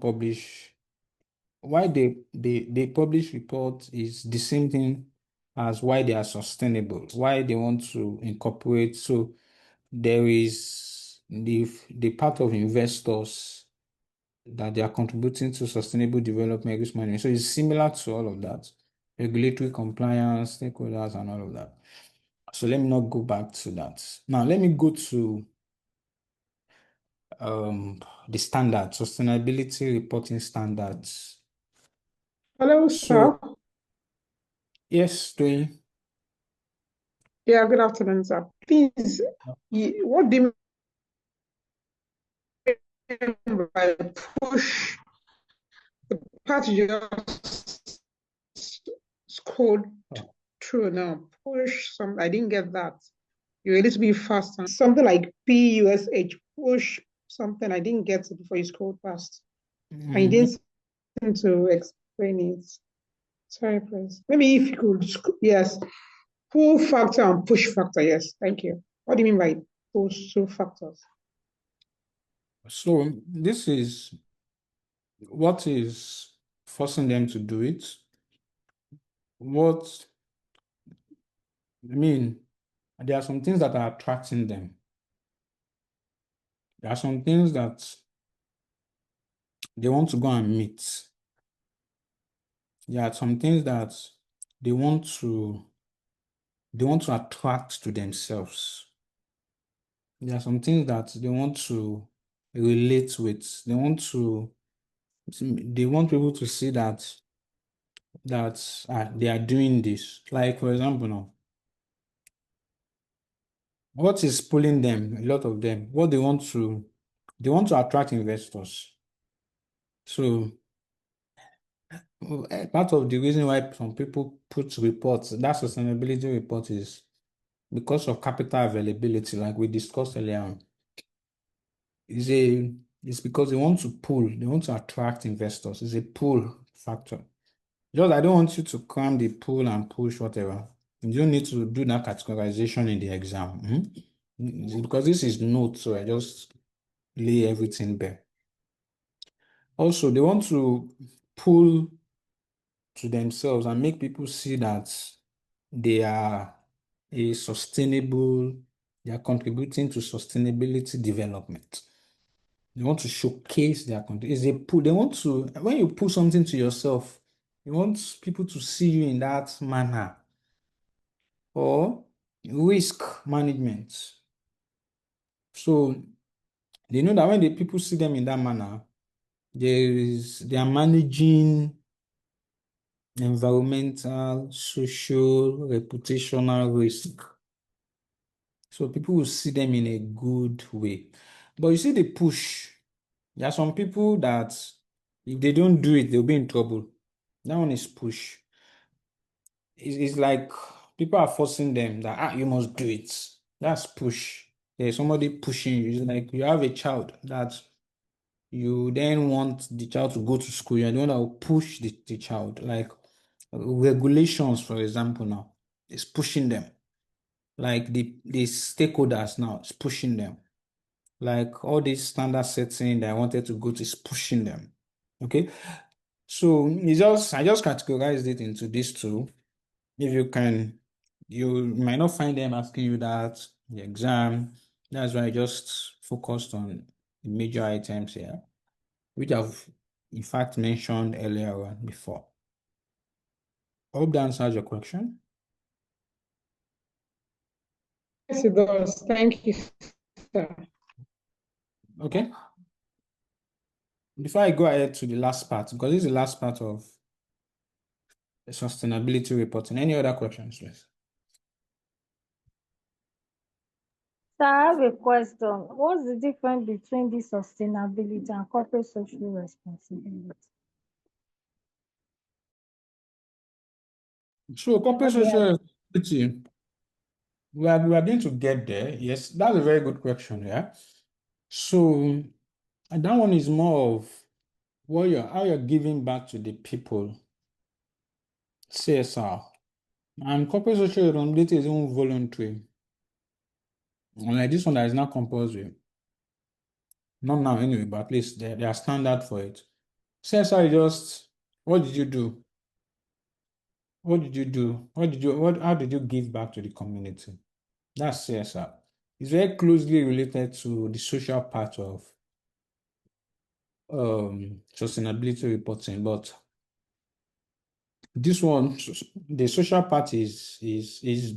why they publish reports is the same thing as why they are sustainable, why they want to incorporate. So there is the part of investors that they are contributing to sustainable development, risk management. So it's similar to all of that, regulatory compliance, stakeholders, and all of that. So let me not go back to that. Now let me go to the standards, sustainability reporting standards. Hello, sir. So yes, doing. Yeah, good afternoon, sir. Please, what do you mean by push the part you just scrolled Oh. through now? Push some, I didn't get that. You a little bit faster. Something like PUSH, push something. I didn't get it before you scrolled past. And you didn't seem to explain it. Sorry, please. Maybe if you could, yes. Pull factor and push factor, yes. Thank you. What do you mean by those two factors? So this is what is forcing them to do it. There are some things that are attracting them. There are some things that they want to go and meet. There are some things that they want to attract to themselves. There are some things that they want to relate with. They want people to see that they are doing this. Like, for example, now, what is pulling them, a lot of them, what they want to attract investors. So part of the reason why some people put reports, that sustainability report, is because of capital availability, like we discussed earlier on. It's because they want to attract investors. It's a pull factor. Just, I don't want you to cram the pull and push whatever. You don't need to do that categorization in the exam. Because this is notes, so I just lay everything bare. Also, they want to pull to themselves and make people see that they are they are contributing to sustainability development. They want to showcase their content. They want to, when you put something to yourself, you want people to see you in that manner. Or risk management. So they know that when the people see them in that manner, they are managing environmental, social, reputational risk. So people will see them in a good way. But you see the push. There are some people that if they don't do it, they'll be in trouble. That one is push. It's like people are forcing them that you must do it. That's push. There's somebody pushing you. It's like you have a child that you then want the child to go to school. You're the one that will push the child. Like regulations, for example, now is pushing them. Like the stakeholders now is pushing them. Like all these standard setting that I wanted to go to is pushing them. Okay. So I just categorized it into these two. If you can, you might not find them asking you that the exam. That's why I just focused on the major items here, which I've in fact mentioned earlier on before. I hope that answers your question. Yes, it does. Thank you, sir. Okay. Before I go ahead to the last part, because this is the last part of the sustainability reporting. Any other questions, please? So I have a question. What's the difference between this sustainability and corporate social responsibility? So corporate What they are, social responsibility, we are going to get there. Yes, that's a very good question. Yeah. So that one is more of how you're giving back to the people, CSR. And corporate social responsibility is even voluntary. Unlike this one that is not compulsory. Not now anyway, but at least they are standard for it. CSR is just, what did you do? What did you do? How did you give back to the community? That's CSR. It's very closely related to the social part of sustainability reporting, but this one, the social part is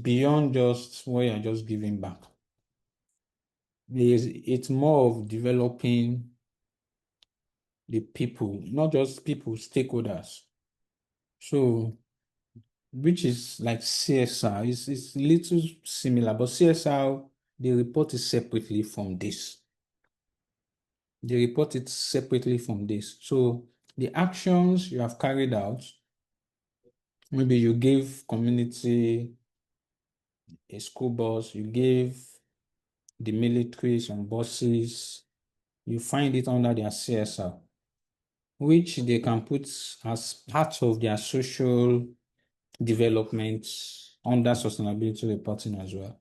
beyond just what you're just giving back. It's more of developing the people, not just people, stakeholders. So, which is like CSR, it's a little similar, but CSR, the report is separately from this. They report it separately from this. So the actions you have carried out, maybe you gave community a school bus, you gave the military some buses, you find it under their CSR, which they can put as part of their social development under sustainability reporting as well.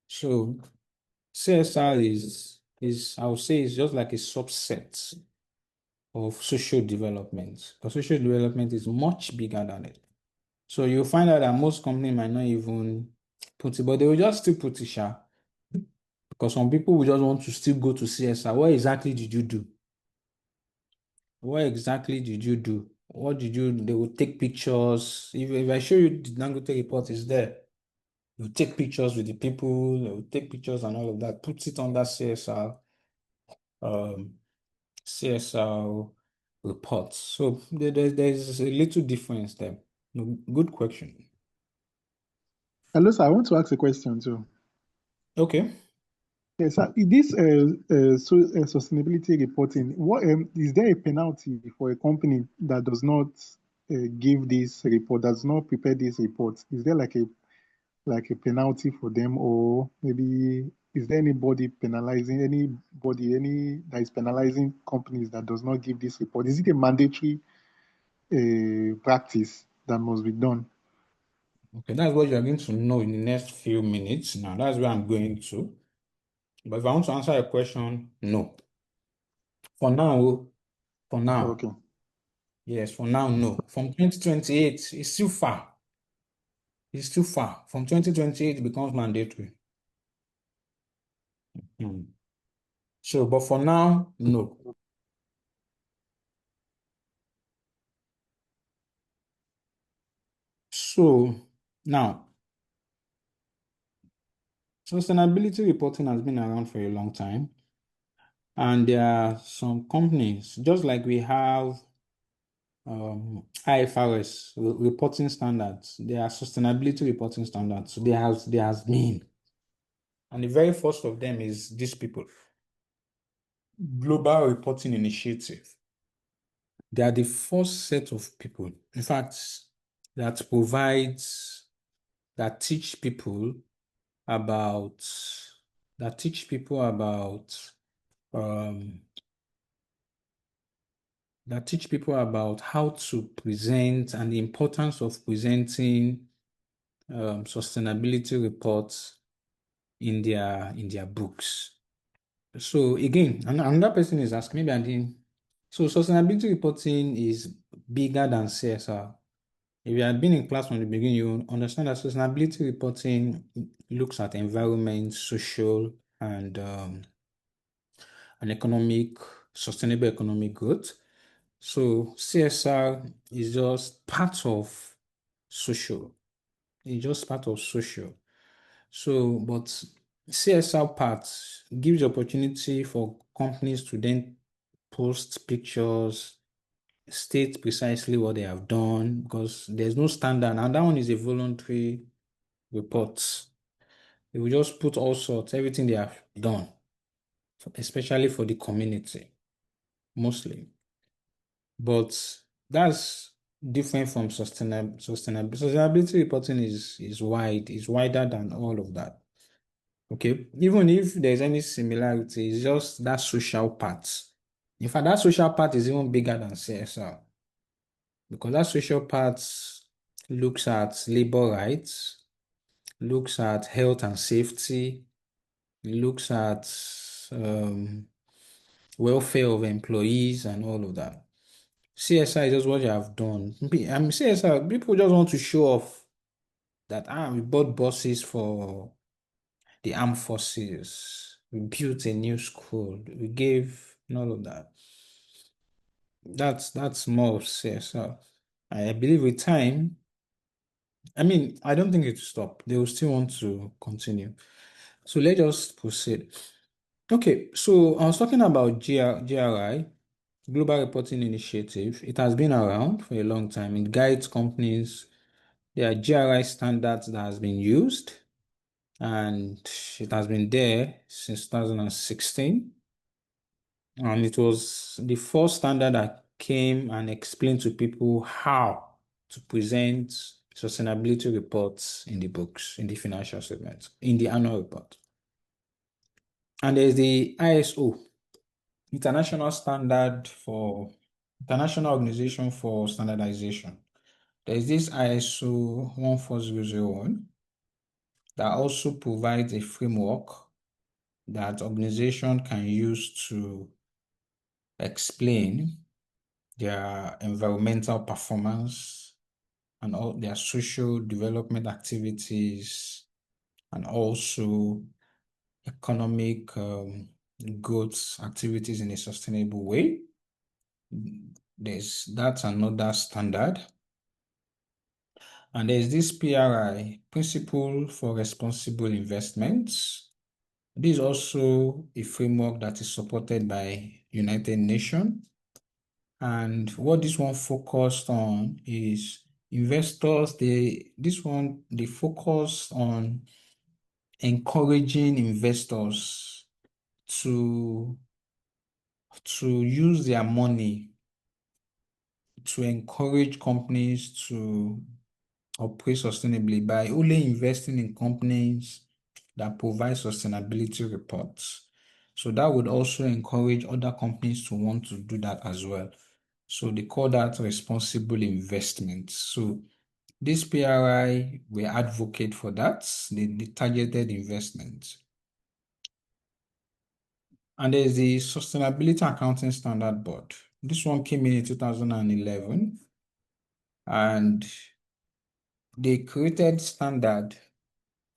So CSR is I would say is just like a subset of social development. Because social development is much bigger than it. So you'll find out that most companies might not even put it, but they will just still put it, sha. Because some people will just want to still go to CSR. What exactly did you do? What exactly did you do? What did you? They will take pictures. If I show you the Dangote report is there, you take pictures with the people, they will take pictures and all of that, put it under CSR, um, CSR reports. So there's a little difference there. No, good question. Hello, sir. I want to ask a question too. Okay. Yes, sir. This sustainability reporting, what is there a penalty for a company that does not give this report, does not prepare this report? Is there like a penalty for them, or maybe is there anybody penalizing any that is penalizing companies that does not give this report? Is it a mandatory practice that must be done? Okay, that's what you're going to know in the next few minutes. Now, that's where I'm going to. But if I want to answer your question, no. For now, for now, Okay. yes, for now, no. From 2028, it's still far. It's too far. From 2028, it becomes mandatory. Hmm. So, but for now, no. So now, sustainability reporting has been around for a long time, and there are some companies, just like we have IFRS reporting standards, there are sustainability reporting standards. So there has been, and the very first of them is these people, Global Reporting Initiative. They are the first set of people, in fact, that teach people about um, how to present and the importance of presenting sustainability reports in their books. So again, another person is asking, maybe I didn't. So sustainability reporting is bigger than CSR. If you had been in class from the beginning, you understand that sustainability reporting looks at environment, social, and sustainable economic growth. So CSR is just part of social. It's just part of social. So, but CSR part gives the opportunity for companies to then post pictures, state precisely what they have done, because there's no standard. And that one is a voluntary report. They will just put all sorts, everything they have done, especially for the community, mostly. But that's different from sustainability. Sustainability reporting is wider than all of that. Okay, even if there's any similarity, it's just that social part. In fact, that social part is even bigger than CSR, because that social part looks at labor rights, looks at health and safety, looks at welfare of employees and all of that. CSR is just what you have done. CSR, people just want to show off that we bought buses for the armed forces, we built a new school, we gave all of that. That's more of CSR. I believe with time, I don't think it will stop. They will still want to continue. So let's just proceed. Okay, so I was talking about GRI, Global Reporting Initiative. It has been around for a long time. It guides companies. There are GRI standards that has been used, and it has been there since 2016. And it was the first standard that came and explained to people how to present sustainability reports in the books, in the financial statements, in the annual report. And there's the ISO, International Organization for Standardization. There's this ISO 14001 that also provides a framework that organization can use to explain their environmental performance and all their social development activities, and also economic growth activities in a sustainable way. That's another standard. And there's this PRI, Principle for Responsible Investments. This is also a framework that is supported by United Nations. And what this one focused on is investors, they focus on encouraging investors to use their money to encourage companies to operate sustainably by only investing in companies that provide sustainability reports. So that would also encourage other companies to want to do that as well. So they call that responsible investment. So this PRI will advocate for that, the targeted investment. And there's the Sustainability Accounting Standard Board. This one came in 2011, and they created standard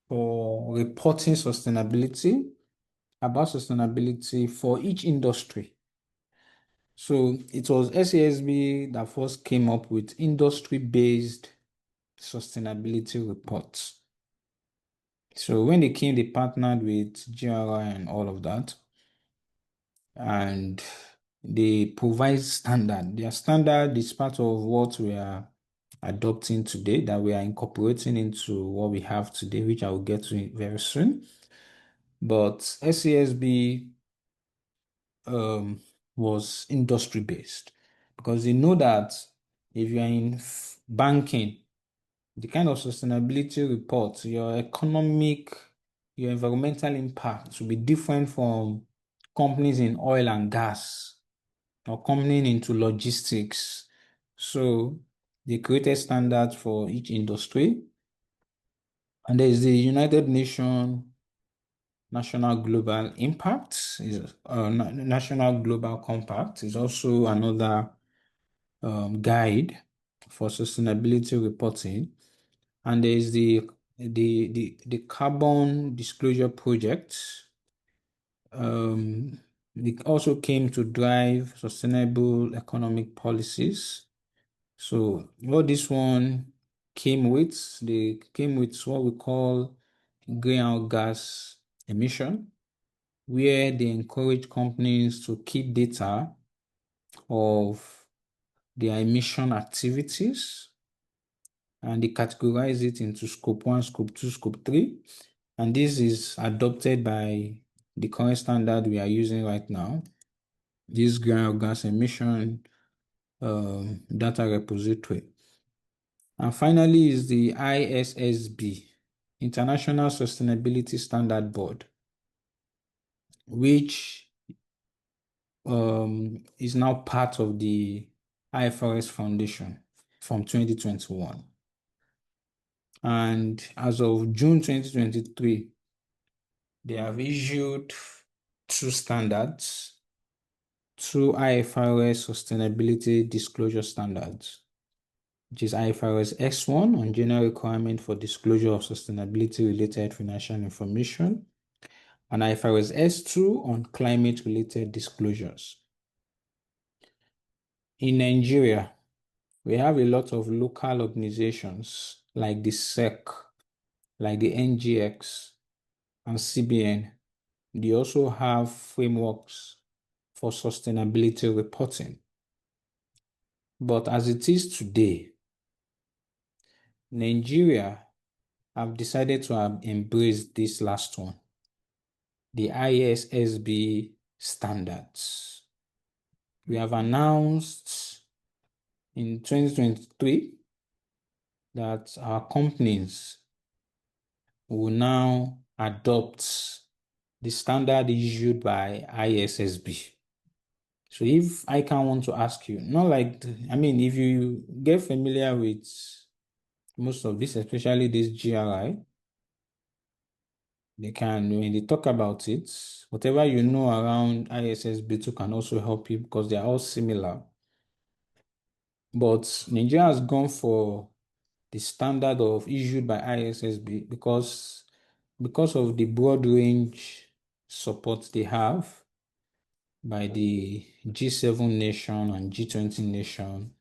for reporting sustainability about sustainability for each industry. So it was SASB that first came up with industry-based sustainability reports. So when they came, they partnered with GRI and all of that. And they provide standard. Their standard is part of what we are adopting today, that we are incorporating into what we have today, which I will get to very soon. But SASB was industry-based because they know that if you are in banking, the kind of sustainability report, your economic, your environmental impact will be different from companies in oil and gas or companies into logistics. So they created standards for each industry. And there is the United Nations National Global Impact, is National Global Compact is also another guide for sustainability reporting. And there is the Carbon Disclosure Project. It also came to drive sustainable economic policies. So what this one came with, they came with what we call greenhouse gas emission, where they encourage companies to keep data of their emission activities, and they categorize it into scope 1, scope 2, scope 3. And this is adopted by the current standard we are using right now, this greenhouse gas emission data repository. And finally is the ISSB, International Sustainability Standard Board, which is now part of the IFRS Foundation from 2021. And as of June 2023, they have issued 2 standards, 2 IFRS Sustainability Disclosure Standards, which is IFRS S1 on general requirement for disclosure of sustainability-related financial information, and IFRS S2 on climate-related disclosures. In Nigeria, we have a lot of local organizations like the SEC, like the NGX, and CBN. They also have frameworks for sustainability reporting. But as it is today, Nigeria have decided to embrace this last one, the ISSB standards. We have announced in 2023 that our companies will now adopt the standard issued by ISSB. So if I can want to ask you, not like, if you get familiar with most of this, especially this GRI, they can, when they talk about it, whatever you know around ISSB2 can also help you because they are all similar. But Nigeria has gone for the standard of issued by ISSB because of the broad range support they have by the G7 nation and G20 nation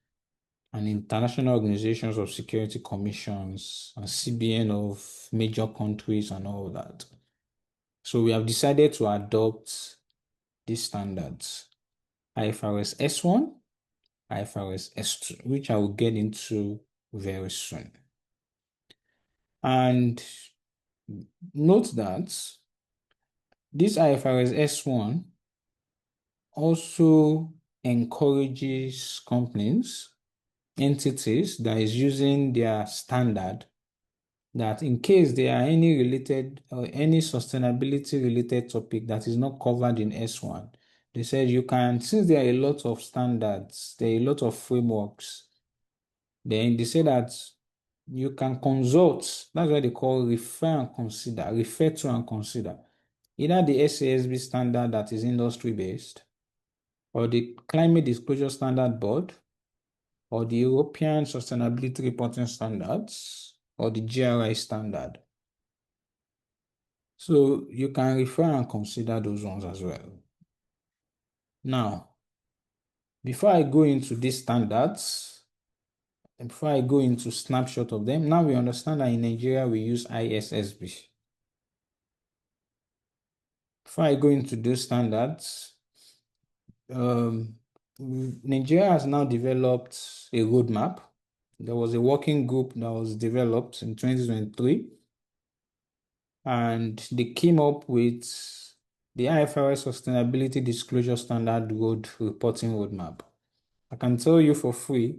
and international organizations of security commissions and CBN of major countries and all that. So we have decided to adopt these standards, IFRS S1, IFRS S2, which I will get into very soon. And note that this IFRS S1 also encourages companies, entities that is using their standard, that in case there are any related or any sustainability related topic that is not covered in S1, they said you can, since there are a lot of standards, there are a lot of frameworks, then they say that you can consult, that's what they call refer to and consider, either the SASB standard that is industry-based, or the Climate Disclosure Standard Board, or the European Sustainability Reporting Standards, or the GRI standard. So you can refer and consider those ones as well. Now, before I go into these standards, and before I go into snapshot of them, now we understand that in Nigeria we use ISSB. Before I go into those standards, Nigeria has now developed a roadmap. There was a working group that was developed in 2023, and they came up with the IFRS Sustainability Disclosure Standard Road Reporting Roadmap. I can tell you for free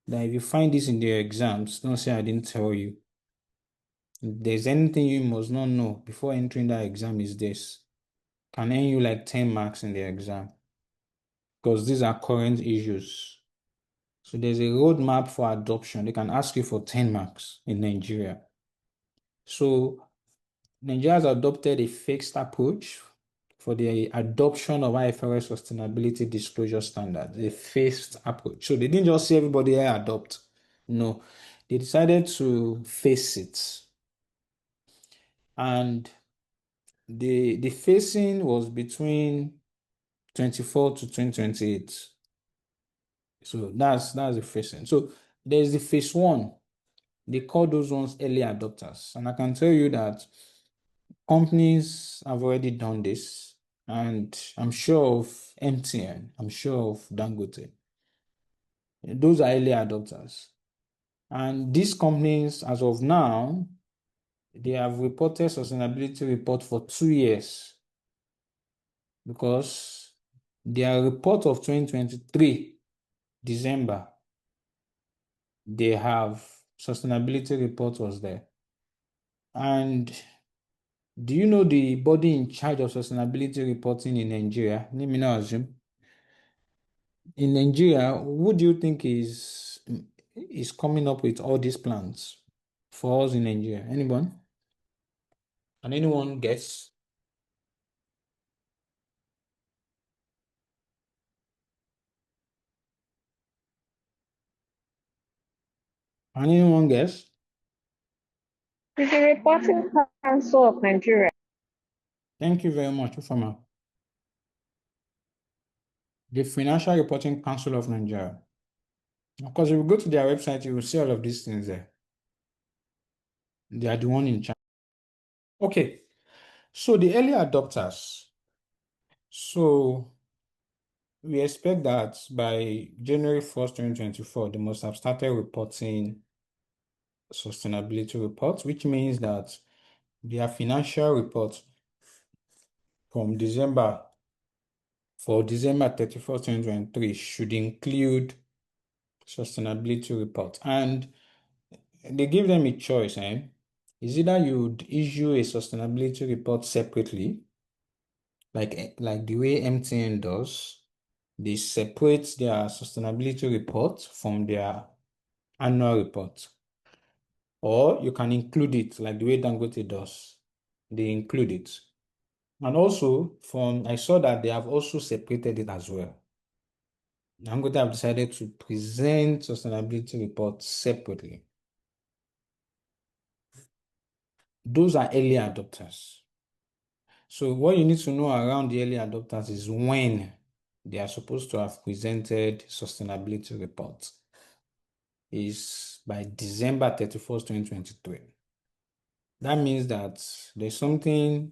that if you find this in their exams, don't say I didn't tell you. If there's anything you must not know before entering that exam is this. Can earn you like 10 marks in the exam because these are current issues. So there's a roadmap for adoption. They can ask you for 10 marks in Nigeria. So Nigeria has adopted a fixed approach for the adoption of IFRS Sustainability Disclosure Standards, a phased approach. So they didn't just say everybody here adopt. No, they decided to face it. And the phasing was between 24 to 2028. So that's the phasing. So there's the phase one. They call those ones early adopters. And I can tell you that companies have already done this. And I'm sure of MTN, I'm sure of Dangote. Those are early adopters. And these companies, as of now, they have reported sustainability report for 2 years because their report of 2023, December, they have sustainability report was there. And do you know the body in charge of sustainability reporting in Nigeria? Let me now assume. In Nigeria, who do you think is coming up with all these plans for us in Nigeria? Anyone? Can anyone guess? Can anyone guess? It's the Reporting Council of Nigeria. Thank you very much, Ufama. The Financial Reporting Council of Nigeria. Of course, if you go to their website, you will see all of these things there. They are the one in charge. Okay, so the early adopters. So we expect that by January 1st, 2024, they must have started reporting sustainability reports, which means that their financial report from December 31st, 2023 should include sustainability report. And they give them a choice, is either you'd issue a sustainability report separately, like the way MTN does. They separate their sustainability report from their annual report. Or you can include it like the way Dangote does. They include it. And also, I saw that they have also separated it as well. Dangote have decided to present sustainability reports separately. Those are early adopters. So what you need to know around the early adopters is when they are supposed to have presented sustainability reports is by December 31st, 2023. That means that there's something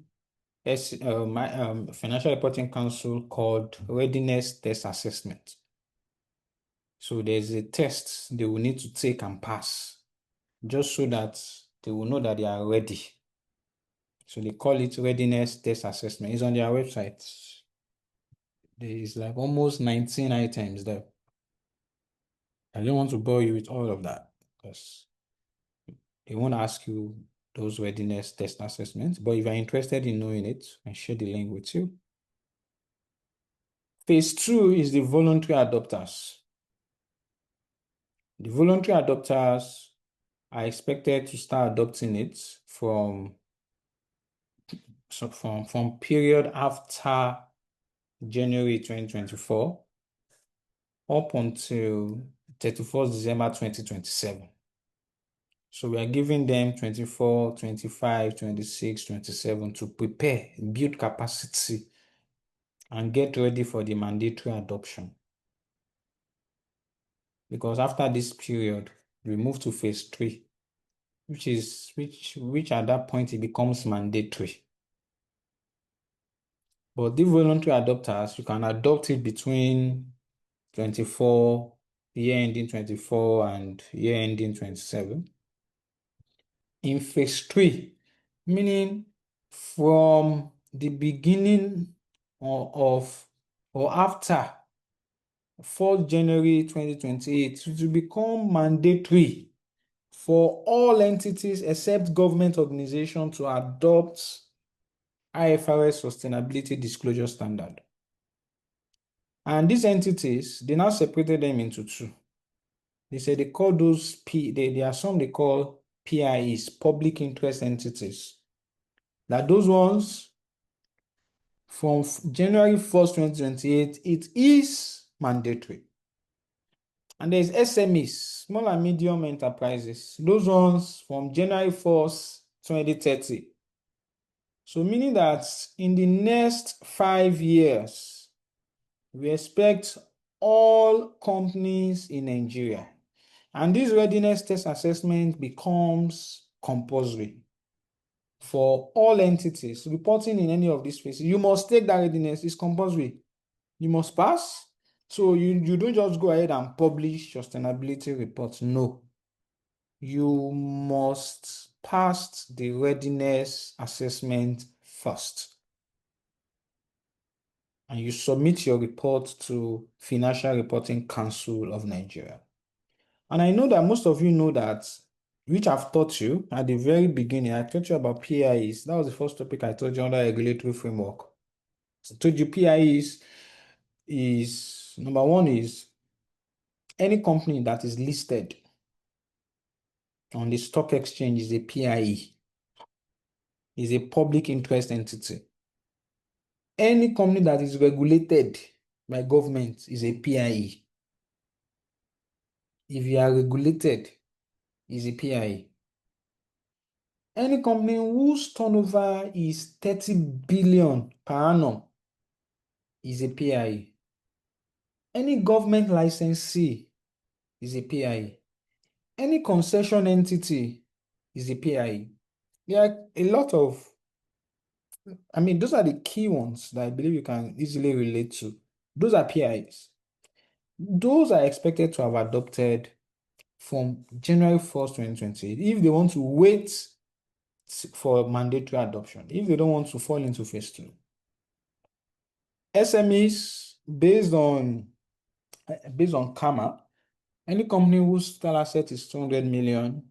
Financial Reporting Council called Readiness Test Assessment. So there's a test they will need to take and pass just so that they will know that they are ready. So they call it Readiness Test Assessment. It's on their website. There is like almost 19 items there. I don't want to bore you with all of that because they won't ask you those readiness test assessments. But if you're interested in knowing it, I share the link with you. Phase 2 is the voluntary adopters. The voluntary adopters are expected to start adopting it from period after January 2024 up until 31st December 2027. So we are giving them 24, 25, 26, 27 to prepare, build capacity, and get ready for the mandatory adoption. Because after this period, we move to phase 3, which at that point it becomes mandatory. But the voluntary adopters, you can adopt it between 24, year ending 24 and year ending 27. In phase 3, meaning from the beginning or after 4th January 2028, it will become mandatory for all entities except government organizations to adopt IFRS Sustainability Disclosure Standard. And these entities, they now separated them into 2. They say they call those there are some they call PIEs, public interest entities. That those ones from January 1st, 2028, it is mandatory. And there's SMEs, small and medium enterprises. Those ones from January 1st, 2030. So meaning that in the next 5 years, we expect all companies in Nigeria, and this readiness test assessment becomes compulsory for all entities reporting in any of these phases. You must take that readiness, it's compulsory. You must pass. So you don't just go ahead and publish sustainability reports. No. You must pass the readiness assessment first. And you submit your report to Financial Reporting Council of Nigeria. And I know that most of you know that, which I've taught you at the very beginning. I taught you about PIEs. That was the first topic I taught you under regulatory framework. So I told you PIEs is, number one is any company that is listed on the stock exchange is a PIE, is a public interest entity. Any company that is regulated by government is a PIE. If you are regulated, is a PIE. Any company whose turnover is 30 billion per annum is a PIE. Any government licensee is a PIE. Any concession entity is a PIE. There are a lot of, those are the key ones that I believe you can easily relate to. Those are PIEs. Those are expected to have adopted from January 1st, 2028, if they want to wait for mandatory adoption, if they don't want to fall into phase 2. SMEs, based on CAMA, any company whose total asset is 200 million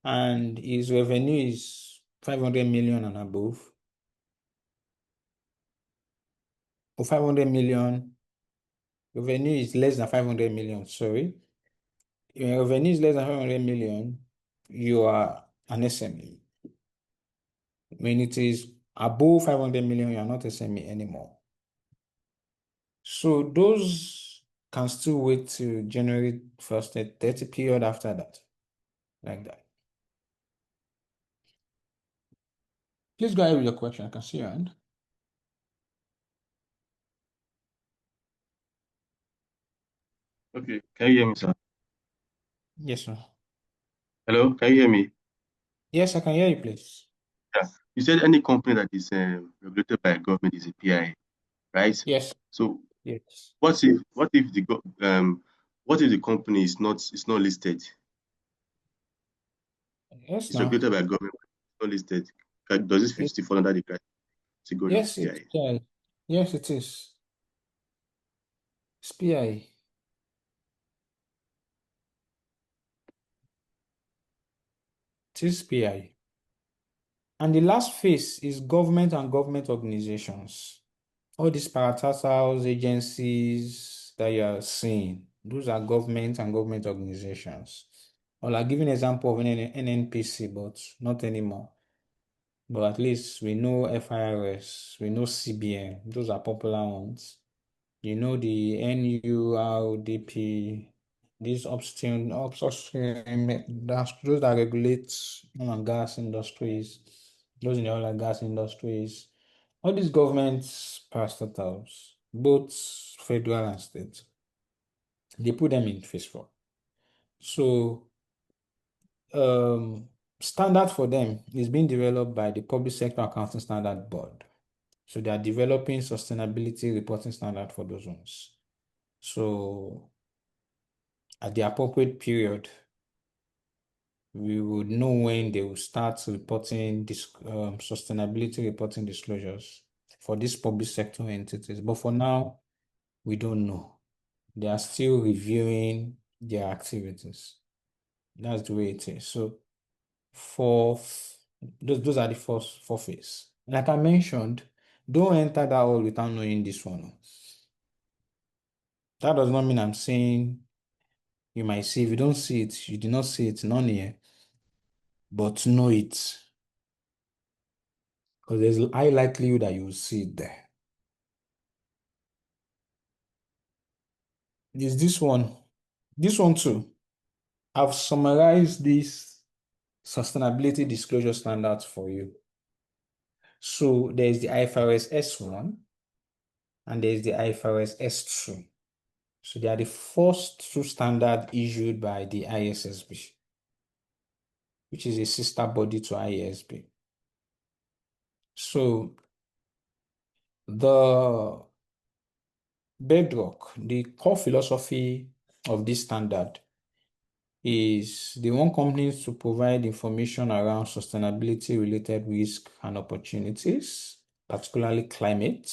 and his revenue is 500 million and above, or 500 million, revenue is less than 500 million, sorry. If your revenue is less than 500 million, you are an SME. When it is above 500 million, you are not SME anymore. So those can still wait till January 1st, 30 period after that, like that. Please go ahead with your question. I can see your hand. Okay, can you hear me, sir? Yes, sir. Hello, can you hear me? Yes, I can hear you, please. Yeah. You said any company that is regulated by government is a PI, right? Yes. So Yes. what if the company is not listed? Yes, It's now. regulated by government, not listed. Does it still fall under the category of Yes, PI? it's PI. Yes, it is. It's PI. It is PI. And the last phase is government and government organizations. All these parastatals, agencies that you are seeing, those are government and government organizations. Well, I'll give you an example of an NNPC, but not anymore. But at least we know FIRS, we know CBN, those are popular ones. You know the NURDP, these those that regulate oil and gas industries, those in the oil and gas industries, all these governments parastatals, both federal and state, they put them in phase 4. So standard for them is being developed by the Public Sector Accounting Standard Board. So they are developing sustainability reporting standard for those ones. So at the appropriate period, we would know when they will start reporting this sustainability reporting disclosures for these public sector entities. But for now, we don't know. They are still reviewing their activities. That's the way it is. So those are the first 4 phases. Like I mentioned, don't enter that hole without knowing this one. That does not mean I'm saying you might see. If you don't see it, you did not see it, none here. But know it. Because there's a high likelihood that you will see it there. Is this one. This one too. I've summarized these sustainability disclosure standards for you. So there's the IFRS S1 and there's the IFRS S2. So they are the first 2 standards issued by the ISSB, which is a sister body to IASB. So the bedrock, the core philosophy of this standard is they want companies to provide information around sustainability related risks and opportunities, particularly climate,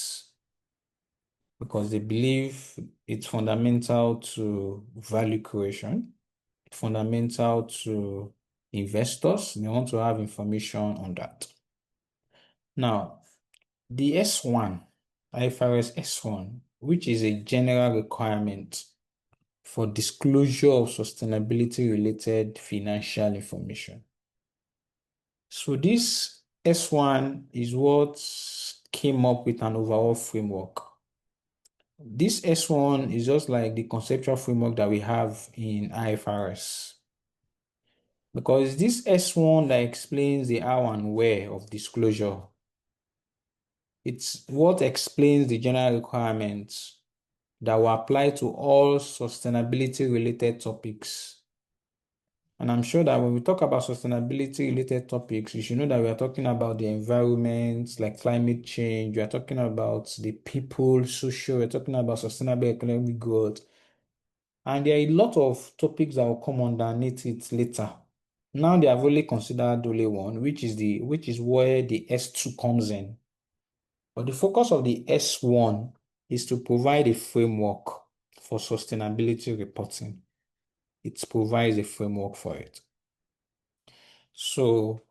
because they believe it's fundamental to value creation, fundamental to investors. They want to have information on that. Now, the S1, IFRS S1, which is a general requirement for disclosure of sustainability-related financial information. So this S1 is what came up with an overall framework. This S1 is just like the conceptual framework that we have in IFRS. Because this S1 that explains the how and where of disclosure, it's what explains the general requirements that will apply to all sustainability-related topics. And I'm sure that when we talk about sustainability-related topics, you should know that we are talking about the environment, like climate change. We are talking about the people, social. We're talking about sustainable economic growth. And there are a lot of topics that will come underneath it later. Now they have only considered only one, which is where the S2 comes in. But the focus of the S1 is to provide a framework for sustainability reporting. It provides a framework for it. So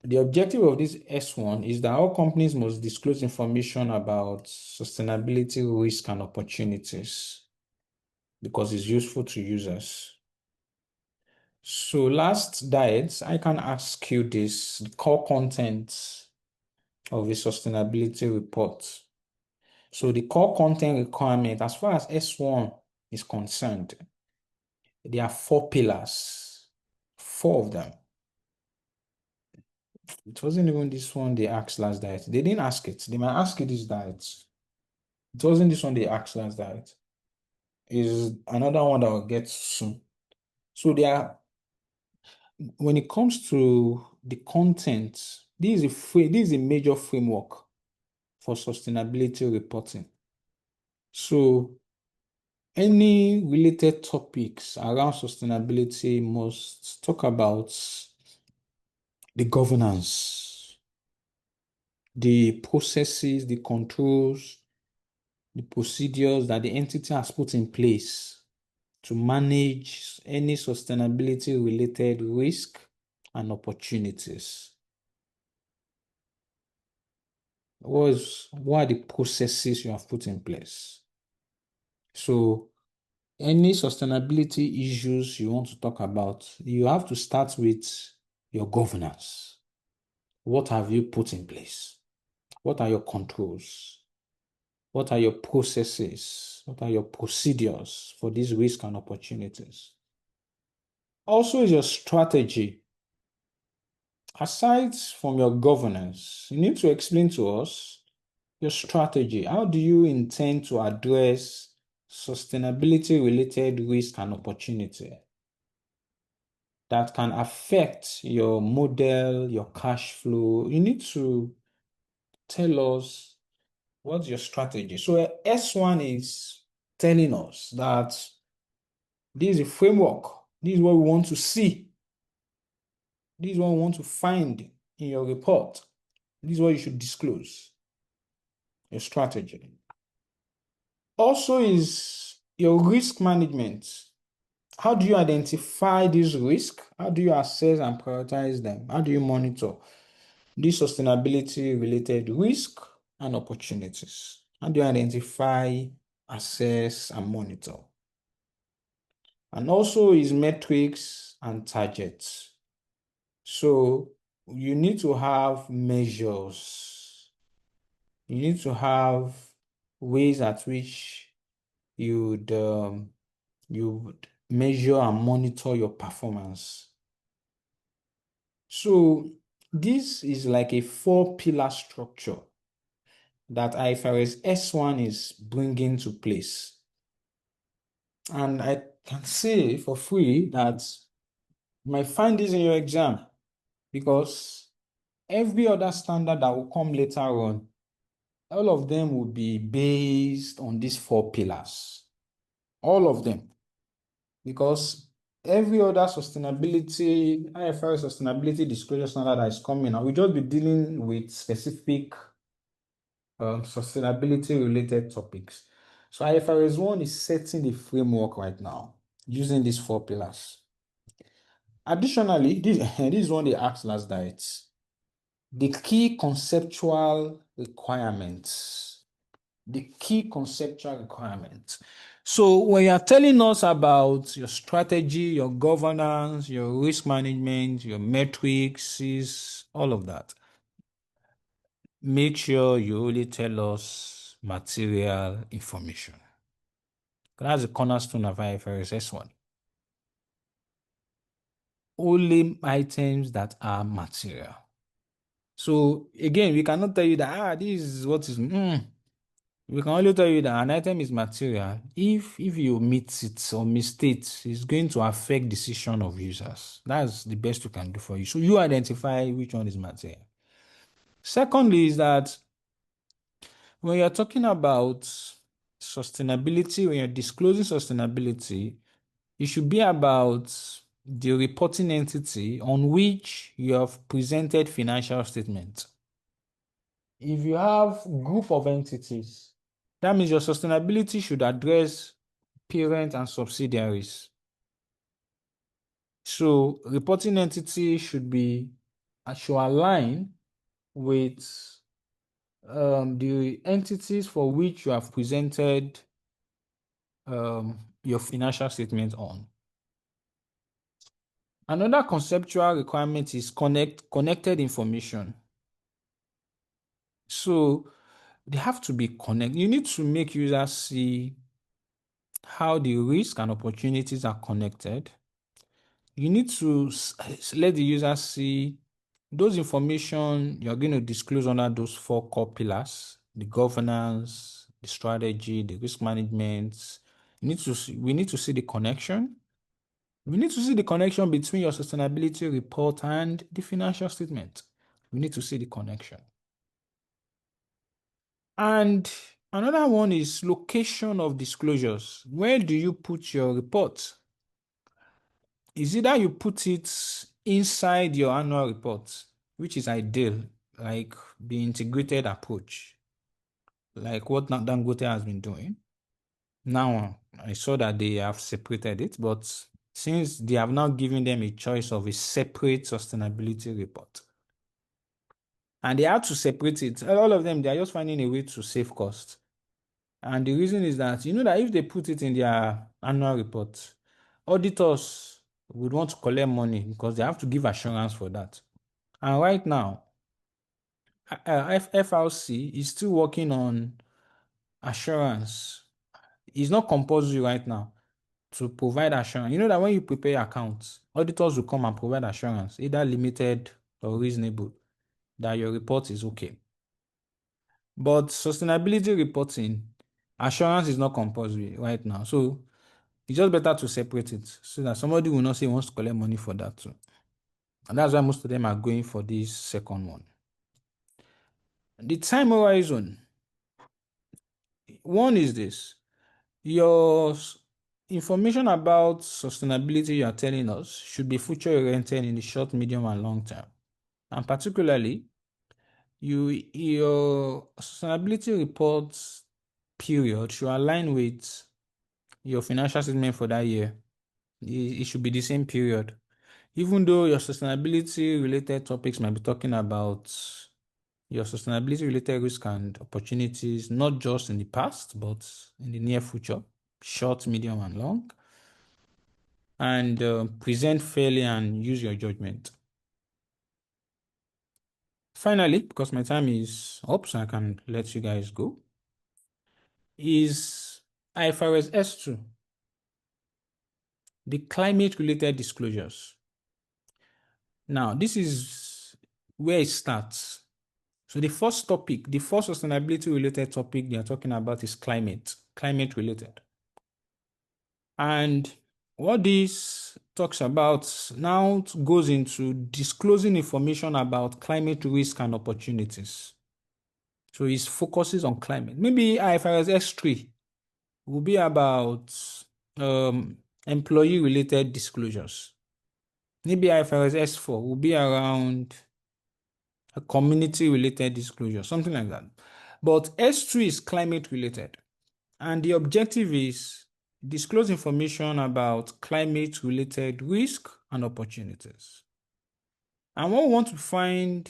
the objective of this S1 is that all companies must disclose information about sustainability risk and opportunities because it's useful to users. So last diet, I can ask you this, the core content of a sustainability report. So the core content requirement, as far as S1 is concerned, there are 4 pillars, 4 of them. It wasn't even this one they asked last diet. They didn't ask it. They might ask it this diet. It wasn't this one they asked last diet. Is another one that will get soon. So when it comes to the content, this is a major framework for sustainability reporting. So any related topics around sustainability must talk about the governance, the processes, the controls, the procedures that the entity has put in place to manage any sustainability related risk and opportunities. What are the processes you have put in place? So any sustainability issues you want to talk about, you have to start with your governance. What have you put in place? What are your controls? What are your processes? What are your procedures for these risks and opportunities? Also, is your strategy. Aside from your governance, you need to explain to us your strategy. How do you intend to address sustainability-related risk and opportunity that can affect your model, your cash flow? You need to tell us what's your strategy. So S1 is telling us that this is a framework. This is what we want to see. This is what we want to find in your report. This is what you should disclose, your strategy. Also is your risk management. How do you identify these risks? How do you assess and prioritize them? How do you monitor these sustainability-related risk and opportunities? How do you identify, assess, and monitor? And also is metrics and targets. So you need to have measures. You need to have ways at which you'd measure and monitor your performance. So this is like a 4-pillar structure that IFRS S1 is bringing to place. And I can say for free that you might find this in your exam, because every other standard that will come later on, all of them will be based on these 4 pillars. All of them. Because every other sustainability, IFRS sustainability disclosure standard that is coming, and we'll just be dealing with specific sustainability related topics. So IFRS 1 is setting the framework right now using these 4 pillars. Additionally, this is one they asked last night. The key conceptual requirements. The key conceptual requirements. So when you are telling us about your strategy, your governance, your risk management, your metrics, all of that, make sure you only tell us material information. That's the cornerstone of IFRS S1. Only items that are material. So again, we cannot tell you that this is what is. We can only tell you that an item is material if you omit it or misstate, it's going to affect decision of users. That's the best we can do for you. So you identify which one is material. Secondly is that when you're talking about sustainability, when you're disclosing sustainability, it should be about the reporting entity on which you have presented financial statement. If you have group of entities, that means your sustainability should address parent and subsidiaries. So reporting entity should align with the entities for which you have presented your financial statement on. Another conceptual requirement is connected information. So they have to be connected. You need to make users see how the risk and opportunities are connected. You need to let the user see those information you're going to disclose under those 4 core pillars: the governance, the strategy, the risk management. We need to see the connection. We need to see the connection between your sustainability report and the financial statement. We need to see the connection. And another one is location of disclosures. Where do you put your report? Is either you put it inside your annual report, which is ideal, like the integrated approach, like what Dangote has been doing. Now, I saw that they have separated it, but since they have now given them a choice of a separate sustainability report, and they had to separate it, all of them, they are just finding a way to save cost. And the reason is that, that if they put it in their annual report, auditors would want to collect money because they have to give assurance for that. And right now, FRC is still working on assurance. It's not compulsory right now to provide assurance. You know that when you prepare accounts, auditors will come and provide assurance, either limited or reasonable, that your report is okay. But sustainability reporting, assurance is not compulsory right now. So it's just better to separate it so that somebody will not say he wants to collect money for that too. And that's why most of them are going for this second one. The time horizon. One is this. Your information about sustainability you are telling us should be future-oriented in the short, medium, and long term. And particularly, your sustainability reports period should align with your financial statement for that year. It should be the same period. Even though your sustainability related topics might be talking about your sustainability related risk and opportunities, not just in the past, but in the near future, short, medium, and long. And present fairly and use your judgment. Finally, because my time is up, so I can let you guys go, is IFRS S2, the climate-related disclosures. Now, this is where it starts. So the first topic, the first sustainability-related topic they are talking about is climate-related. And what this talks about now goes into disclosing information about climate risk and opportunities. So it focuses on climate. Maybe IFRS S3 will be about employee-related disclosures. Maybe IFRS S4 will be around a community-related disclosure, something like that. But S3 is climate-related. And the objective is disclose information about climate-related risk and opportunities. And what we want to find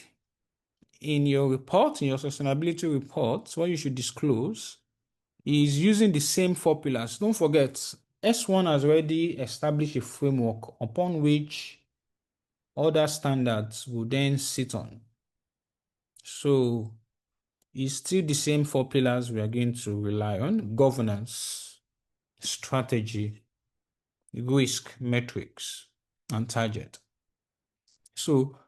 in your report, in your sustainability report, what you should disclose is using the same 4 pillars. Don't forget, S1 has already established a framework upon which other standards will then sit on. So it's still the same 4 pillars we are going to rely on: governance, strategy, risk, metrics, and target. So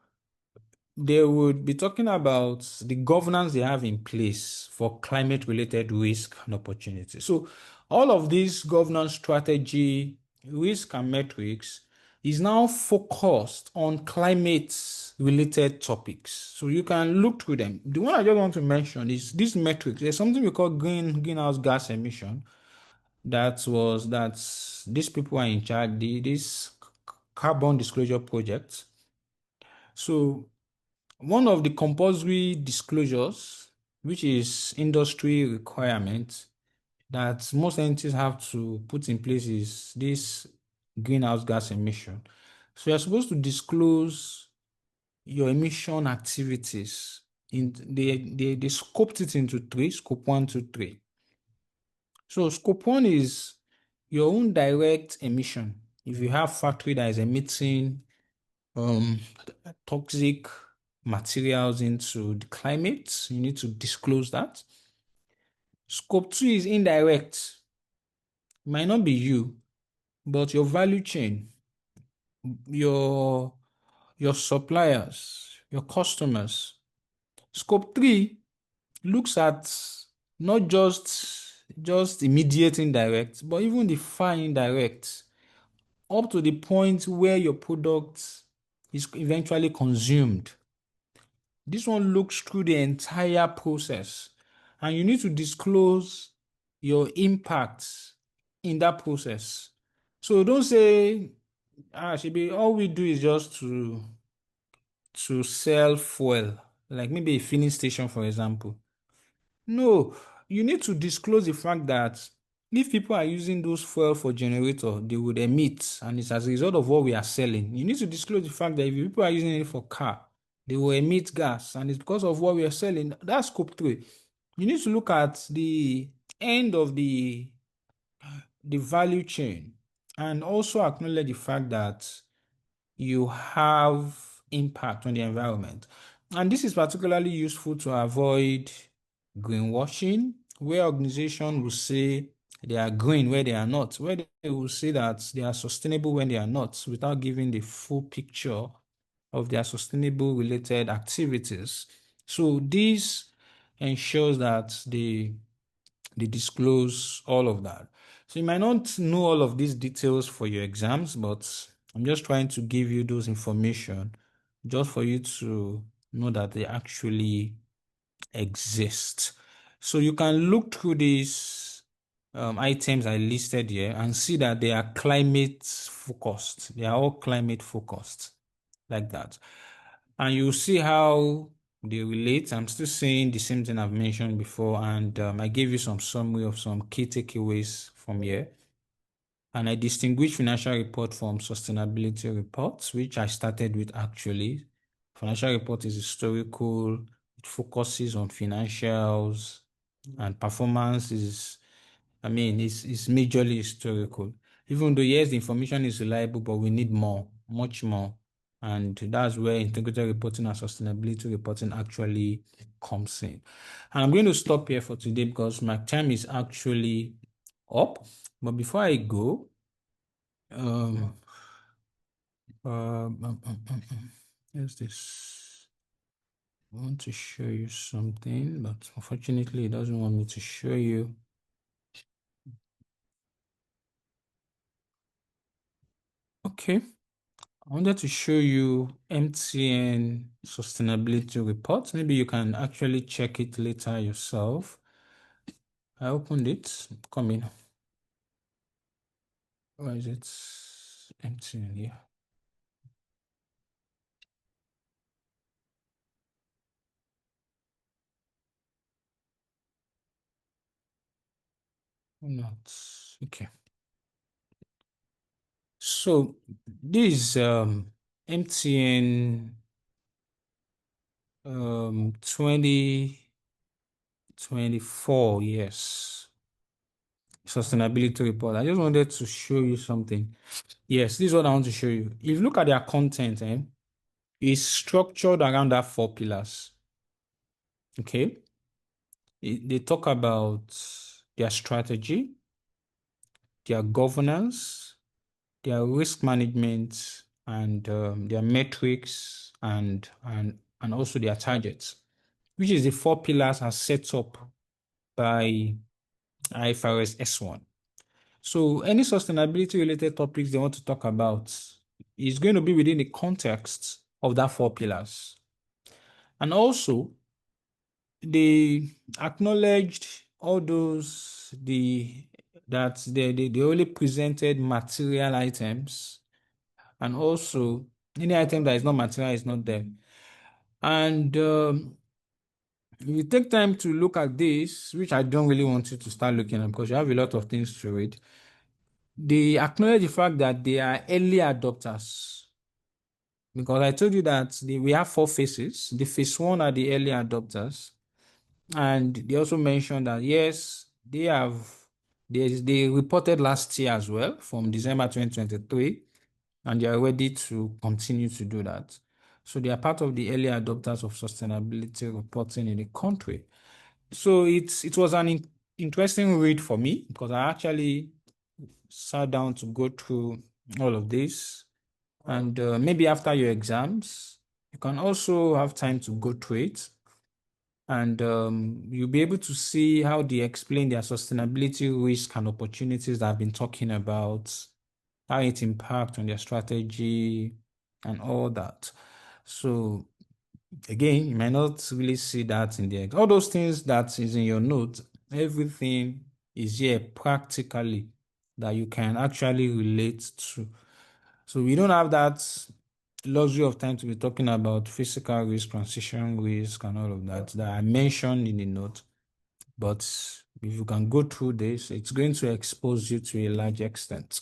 they would be talking about the governance they have in place for climate-related risk and opportunity. So all of this governance strategy, risk, and metrics is now focused on climate-related topics. So you can look through them. The one I just want to mention is these metrics. There's something we call greenhouse gas emission. That's these people are in charge, this carbon disclosure project. So one of the compulsory disclosures, which is industry requirement that most entities have to put in place, is this greenhouse gas emission. So you're supposed to disclose your emission activities. They scoped it into 3, scope 1, 2, 3. So scope 1 is your own direct emission. If you have factory that is emitting toxic materials into the climate, you need to disclose that. Scope 2 is indirect. It might not be you, but your value chain, your suppliers, your customers. Scope 3 looks at not just immediate indirect, but even the far indirect, up to the point where your product is eventually consumed. This one looks through the entire process, and you need to disclose your impact in that process. So don't say, Shibi, all we do is just to sell fuel, like maybe a filling station, for example. No, you need to disclose the fact that if people are using those fuel for generator, they would emit, and it's as a result of what we are selling. You need to disclose the fact that if people are using it for car, they will emit gas, and it's because of what we are selling. That's scope 3. You need to look at the end of the value chain and also acknowledge the fact that you have impact on the environment. And this is particularly useful to avoid greenwashing where organizations will say they are green where they are not, where they will say that they are sustainable when they are not, without giving the full picture of their sustainable related activities. So this ensures that they disclose all of that. So you might not know all of these details for your exams, but I'm just trying to give you those information just for you to know that they actually exist. So you can look through these items I listed here and see that they are climate focused. They are all climate focused like that. And you see how they relate. I'm still saying the same thing I've mentioned before, and I gave you some summary of some key takeaways from here. And I distinguish financial report from sustainability reports, which I started with actually. Financial report is historical, it focuses on financials, and performance is, it's majorly historical. Even though, yes, the information is reliable, but we need more, much more. And that's where integrated reporting and sustainability reporting actually comes in. And I'm going to stop here for today because my time is actually up. But before I go, um, here's this. I want to show you something, but unfortunately, it doesn't want me to show you. Okay. I wanted to show you MTN sustainability report. Maybe you can actually check it later yourself. I opened it. Come in. Where is it? MTN here. Not okay. So this MTN 2024, yes, sustainability report. I just wanted to show you something. Yes, this is what I want to show you. If you look at their content, it's structured around that 4 pillars. Okay, they talk about their strategy, their governance, their risk management, and their metrics, and also their targets, which is the 4 pillars are set up by IFRS S1. So any sustainability related topics they want to talk about is going to be within the context of that 4 pillars. And also, they acknowledged all those they only presented material items, and also any item that is not material is not there. And if you take time to look at this, which I don't really want you to start looking at because you have a lot of things to read, they acknowledge the fact that they are early adopters. Because I told you that we have 4 phases. The phase 1 are the early adopters. And they also mentioned that, yes, they reported last year as well from December 2023, and they are ready to continue to do that. So they are part of the early adopters of sustainability reporting in the country. So it was an interesting read for me because I actually sat down to go through all of this. And maybe after your exams, you can also have time to go through it. And you'll be able to see how they explain their sustainability risk and opportunities that I've been talking about, how it impacts on their strategy and all that. So again, you might not really see that in the all those things that is in your notes. Everything is here practically that you can actually relate to. So we don't have that luxury of time to be talking about physical risk, transition risk, and all of that I mentioned in the note. But if you can go through this, it's going to expose you to a large extent.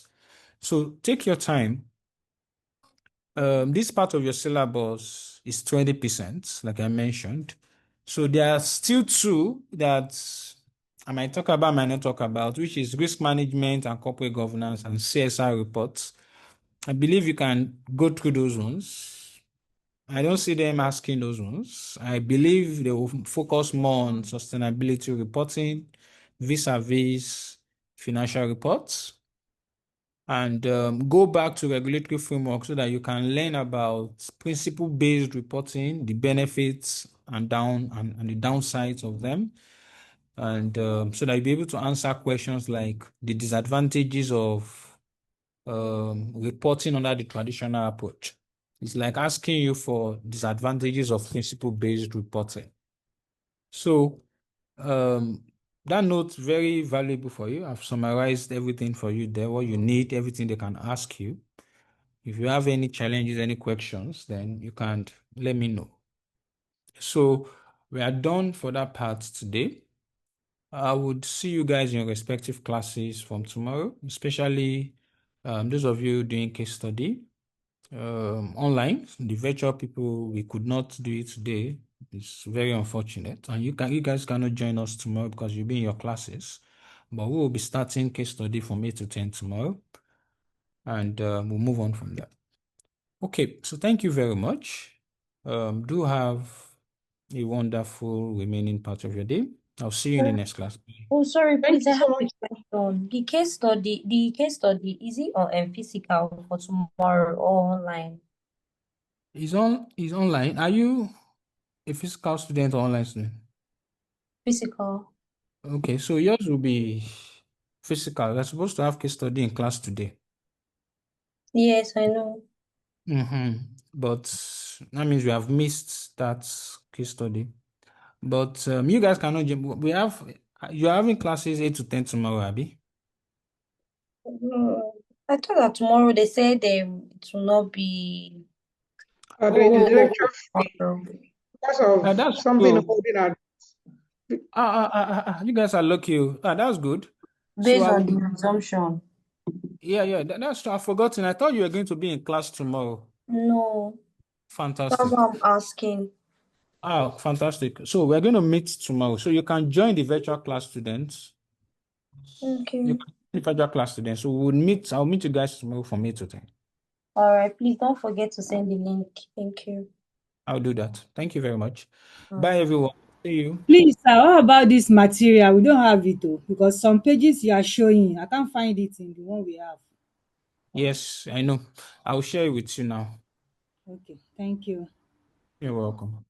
So take your time. This part of your syllabus is 20%, like I mentioned. So there are still 2 that I might talk about, might not talk about, which is risk management and corporate governance and CSR reports. I believe you can go through those ones. I don't see them asking those ones. I believe they will focus more on sustainability reporting vis-a-vis financial reports, and go back to regulatory framework so that you can learn about principle-based reporting, the benefits and the downsides of them, and so that you'll be able to answer questions like the disadvantages of reporting under the traditional approach. It's like asking you for disadvantages of principle-based reporting. So that note's very valuable for you. I've summarized everything for you there, what you need, everything they can ask you. If you have any challenges, any questions, then you can let me know. So we are done for that part today. I would see you guys in your respective classes from tomorrow, especially those of you doing case study online. The virtual people, we could not do it today. It's very unfortunate. And you guys cannot join us tomorrow because you'll be in your classes. But we will be starting case study from 8 to 10 tomorrow. And we'll move on from there. Okay, so thank you very much. Do have a wonderful remaining part of your day. I'll see you in the next class. Oh, sorry, Thank please, you I so have much. a question. The case study, is it on physical for tomorrow or online? It's online. Are you a physical student or online student? Physical. Okay, so yours will be physical. We're supposed to have case study in class today. Yes, I know. But that means we have missed that case study. But you guys cannot. You're having classes 8 to 10 tomorrow, Abby. I thought that tomorrow they said it will not be. The lecture Tomorrow. because of That's something good. holding our You guys are lucky. That's good. So Based I on would. the assumption. Yeah. That's I've forgotten. I thought you were going to be in class tomorrow. No, that's Fantastic. what I'm asking. Fantastic. So we're going to meet tomorrow. So you can join the virtual class students. Okay. You can join the virtual class students. So we'll meet. I'll meet you guys tomorrow from 8 to 10. All right. Please don't forget to send the link. Thank you. I'll do that. Thank you very much. All Bye, right. everyone. See you. Please, sir, what about this material? We don't have it though, because some pages you are showing, I can't find it in the one we have. Yes, I know. I'll share it with you now. Okay, thank you. You're welcome.